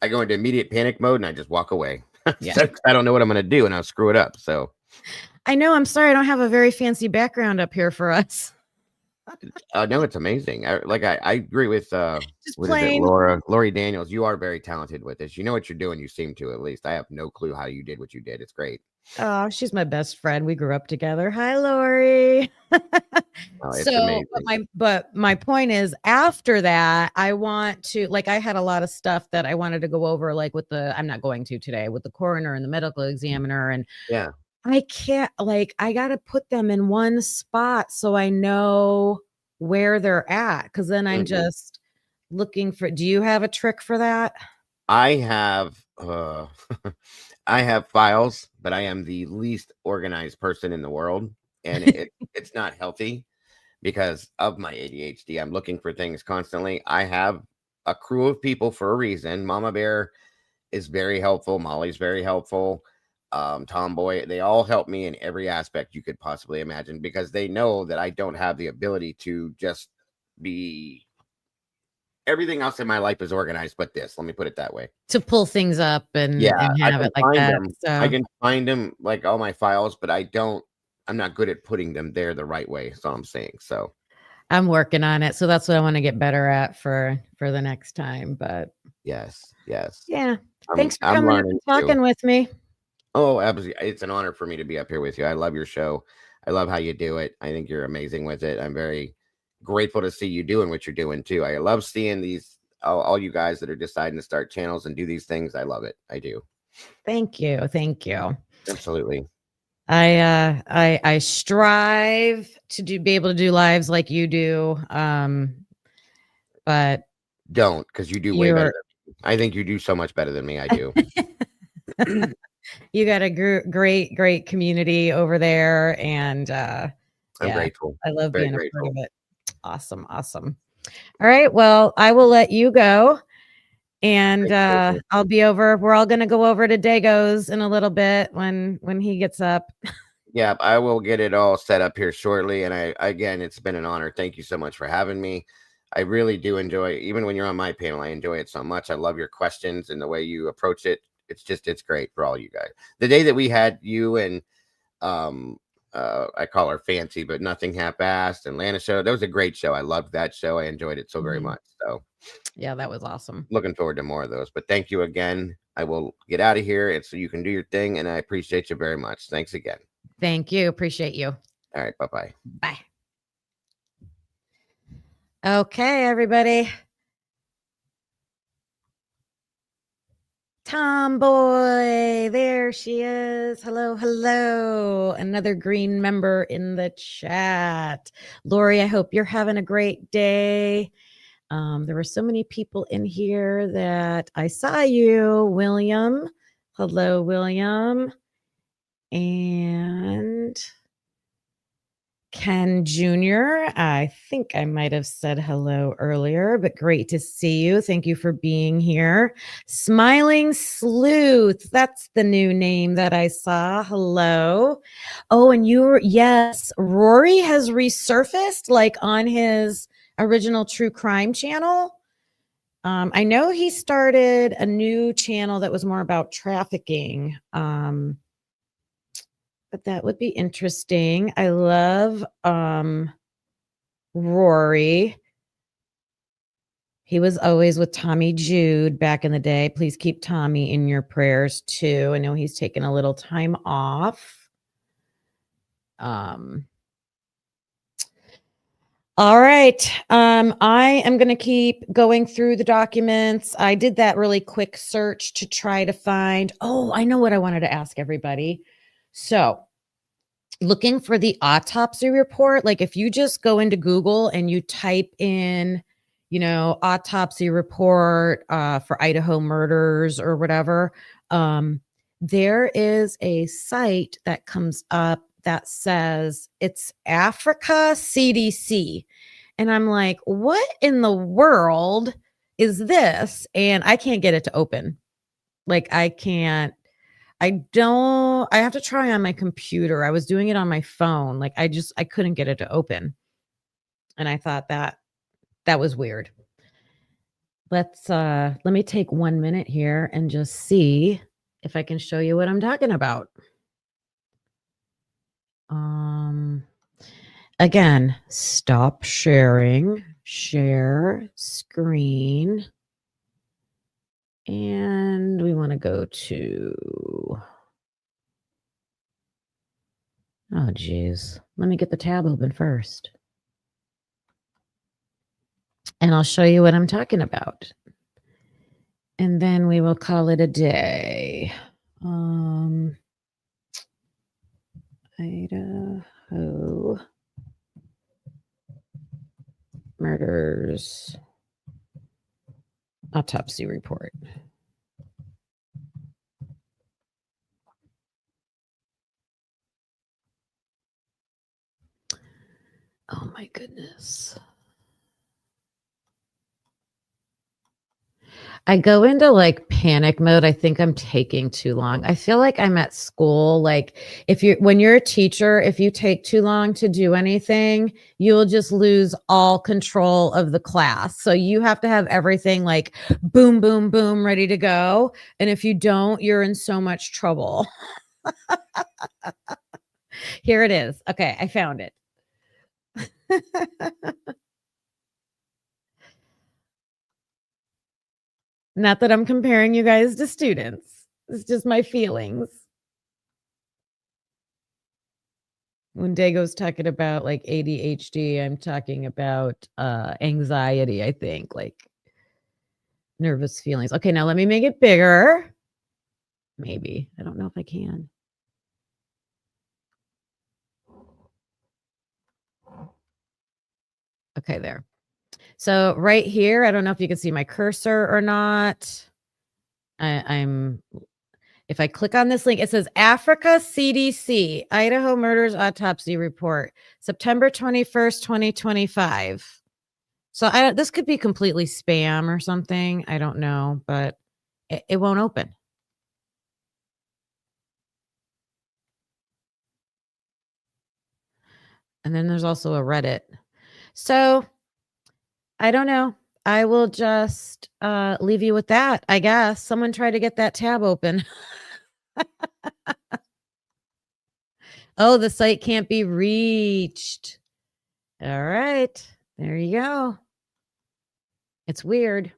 I go into immediate panic mode and I just walk away. Yeah. So, I don't know what I'm going to do and I'll screw it up. So I know, I'm sorry I don't have a very fancy background up here for us. no, it's amazing. I agree with Just what is it, plain. Lori Daniels. You are very talented with this. You know what you're doing. You seem to, at least. I have no clue how you did what you did. It's great. Oh, she's my best friend. We grew up together. Hi, Lori. Oh, it's So, amazing. but my point is, after that, I want to like I had a lot of stuff that I wanted to go over, like with the I'm not going to today with the coroner and the medical examiner, and Yeah. I can't like I got to put them in one spot so I know where they're at, because then I'm Mhm. just looking for. Do you have a trick for that? I have I have files, but I am the least organized person in the world, and it's not healthy because of my ADHD. I'm looking for things constantly. I have a crew of people for a reason. Mama Bear is very helpful. Molly's very helpful. Tomboy, they all help me in every aspect you could possibly imagine because they know that I don't have the ability to just be everything else in my life is organized, but this, let me put it that way. To pull things up Yeah, and I have can it like find that. them. I So can find them like all my files, but I'm not good at putting them there the right way. That's all I'm saying. So I'm working on it. So that's what I want to get better at for the next time. But yes, yes. yeah, I'm thanks for I'm coming up learning and too. talking with me. Oh, absolutely. It's an honor for me to be up here with you. I love your show. I love how you do it. I think you're amazing with it. I'm very grateful to see you doing what you're doing too. I love seeing these all you guys that are deciding to start channels and do these things. I love it. I do. Thank you. Thank you. Absolutely. I strive to be able to do lives like you do. But Don't, because you do way better you're than me. I think you do so much better than me. I do. you got a great community over there, and I'm yeah, grateful. I love Very being a part of grateful. it. Awesome, awesome. All right, well, I will let you go, and Thank you. I'll be over. We're all gonna go over to Dago's in a little bit when he gets up. Yeah, I will get it all set up here shortly. And again, it's been an honor. Thank you so much for having me. I really do enjoy, even when you're on my panel, I enjoy it so much. I love your questions and the way you approach it. It's great for all you guys. The day that we had you and um I call her Fancy, but nothing half-assed and Lana show, that was a great show. I loved that show. I enjoyed it so very Mhm. much. So Yeah, that was awesome. looking forward to more of those. But thank you again. I will get out of here and so you can do your thing. And I appreciate you very much. Thanks again. Thank you. Appreciate you. All right. Bye-bye. Bye. Okay, everybody. Tomboy, there she is. Hello, hello. Another green member in the chat. Lori, I hope you're having a great day. There were so many people in here that I saw you, William. Hello, William. And Ken Jr., I think I might have said hello earlier, but great to see you. Thank you for being here. Smiling Sleuth, that's the new name that I saw. Hello. Oh, and yes, Rory has resurfaced like on his original true crime channel. I know he started a new channel that was more about trafficking. But that would be interesting. I love Rory. He was always with Tommy Jude back in the day. Please keep Tommy in your prayers too. I know he's taken a little time off. All right. I am going to keep going through the documents. I did that really quick search to try to find. Oh, I know what I wanted to ask everybody. So, looking for the autopsy report, like if you just go into Google and you type in, autopsy report for Idaho murders or whatever, there is a site that comes up that says it's Africa CDC. And I'm like, what in the world is this? And I can't get it to open. Like I have to try on my computer. I was doing it on my phone. Like I couldn't get it to open. And I thought that was weird. Let me take 1 minute here and just see if I can show you what I'm talking about. Again, stop sharing, share screen. And we want to go to, oh geez, let me get the tab open first. And I'll show you what I'm talking about. And then we will call it a day. Idaho murders autopsy report. Oh my goodness. I go into like panic mode. I think I'm taking too long. I feel like I'm at school. Like when you're a teacher, if you take too long to do anything, you'll just lose all control of the class. So you have to have everything like boom, boom, boom, ready to go. And if you don't, you're in so much trouble. Here it is. Okay, I found it. Not that I'm comparing you guys to students. It's just my feelings. When Dago's talking about like ADHD, I'm talking about anxiety, I think, like nervous feelings. Okay, now let me make it bigger. Maybe. I don't know if I can. Okay, there. So right here, I don't know if you can see my cursor or not. If I click on this link, it says Africa CDC, Idaho Murders Autopsy Report, September 21st, 2025. So this could be completely spam or something. I don't know, but it won't open. And then there's also a Reddit. So I don't know. I will just leave you with that, I guess. Someone try to get that tab open. Oh, the site can't be reached. All right. There you go. It's weird.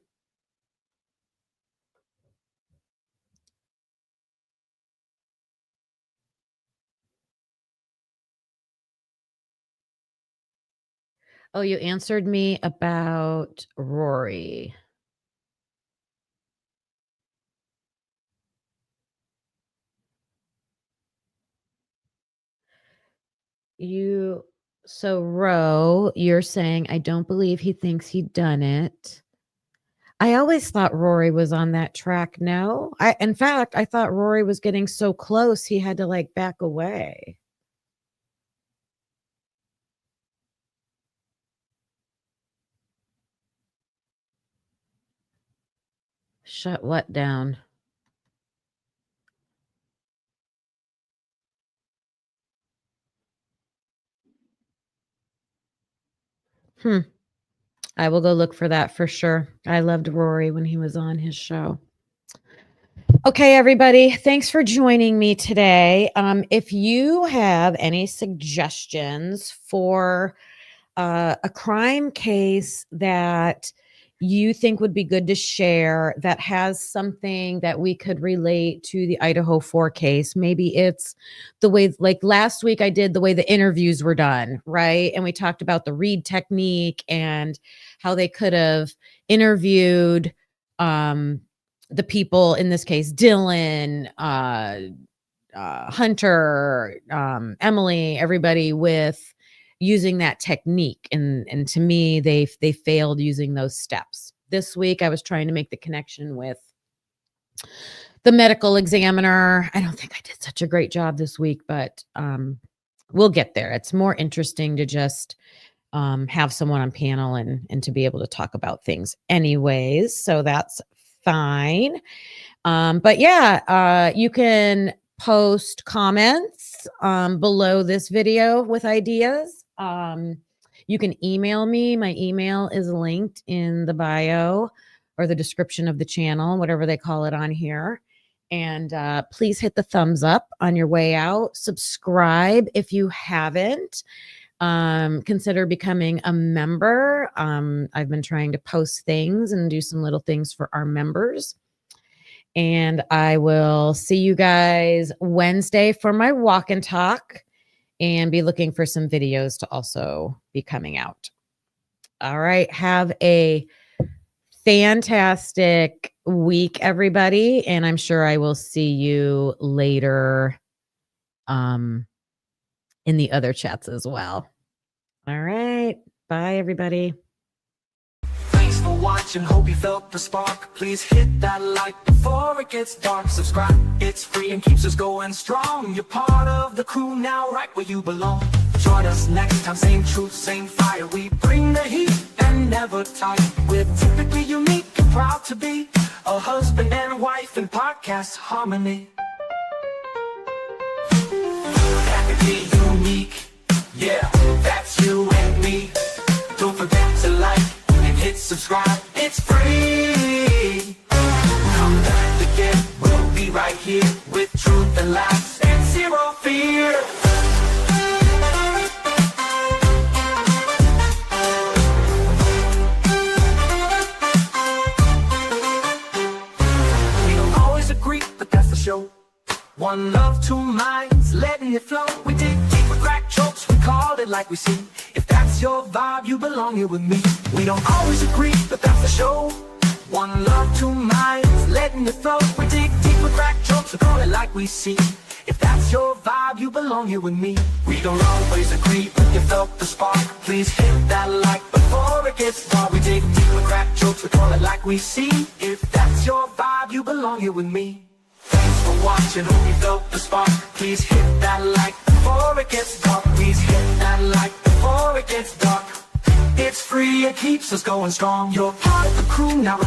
Oh, you answered me about Rory. Ro, you're saying, I don't believe he thinks he'd done it. I always thought Rory was on that track. No, in fact, I thought Rory was getting so close he had to like back away. Shut what down? I will go look for that for sure. I loved Rory when he was on his show. Okay, everybody, thanks for joining me today. If you have any suggestions for a crime case that you think would be good to share that has something that we could relate to the Idaho 4 case. Maybe it's the way, like last week I did the way the interviews were done, right? And we talked about the read technique and how they could have interviewed the people, in this case, Dylan, Hunter, Emily, everybody with using that technique. And to me, they failed using those steps. This week, I was trying to make the connection with the medical examiner. I don't think I did such a great job this week, but we'll get there. It's more interesting to just have someone on panel and to be able to talk about things anyways. So that's fine. But yeah, you can post comments below this video with ideas. You can email me. My email is linked in the bio or the description of the channel, whatever they call it on here. And please hit the thumbs up on your way out. Subscribe if you haven't. Consider becoming a member. I've been trying to post things and do some little things for our members. And I will see you guys Wednesday for my walk and talk, and be looking for some videos to also be coming out. All right. Have a fantastic week, everybody. And I'm sure I will see you later in the other chats as well. All right. Bye, everybody. Thanks for watching, hope you felt the spark. Please hit that like before it gets dark. Subscribe, it's free and keeps us going strong. You're part of the crew now, right where you belong. Join us next time, same truth, same fire. We bring the heat and never tire. We're typically unique and proud to be a husband and wife in podcast harmony. Practically unique, yeah, that's you and me. Don't forget to like and hit subscribe, it's free. Come back again, we'll be right here with truth and laughs and zero fear. We don't always agree, but that's the show. One love, two minds, letting it flow. We dig deep with crack jokes, we called it like we see. If that's your vibe, you belong here with me. We don't always agree, but that's the show. One love, two minds, letting it flow. We dig deep with crack jokes, we call it like we see. If that's your vibe, you belong here with me. We don't always agree, but you felt the spark. Please hit that like before it gets dark. We dig deep with crack jokes, we call it like we see. If that's your vibe, you belong here with me. Thanks for watching, hope you felt the spark. Please hit that like before it gets dark. Please hit that like before it gets dark. It's free, it keeps us going strong. You're part of the crew now.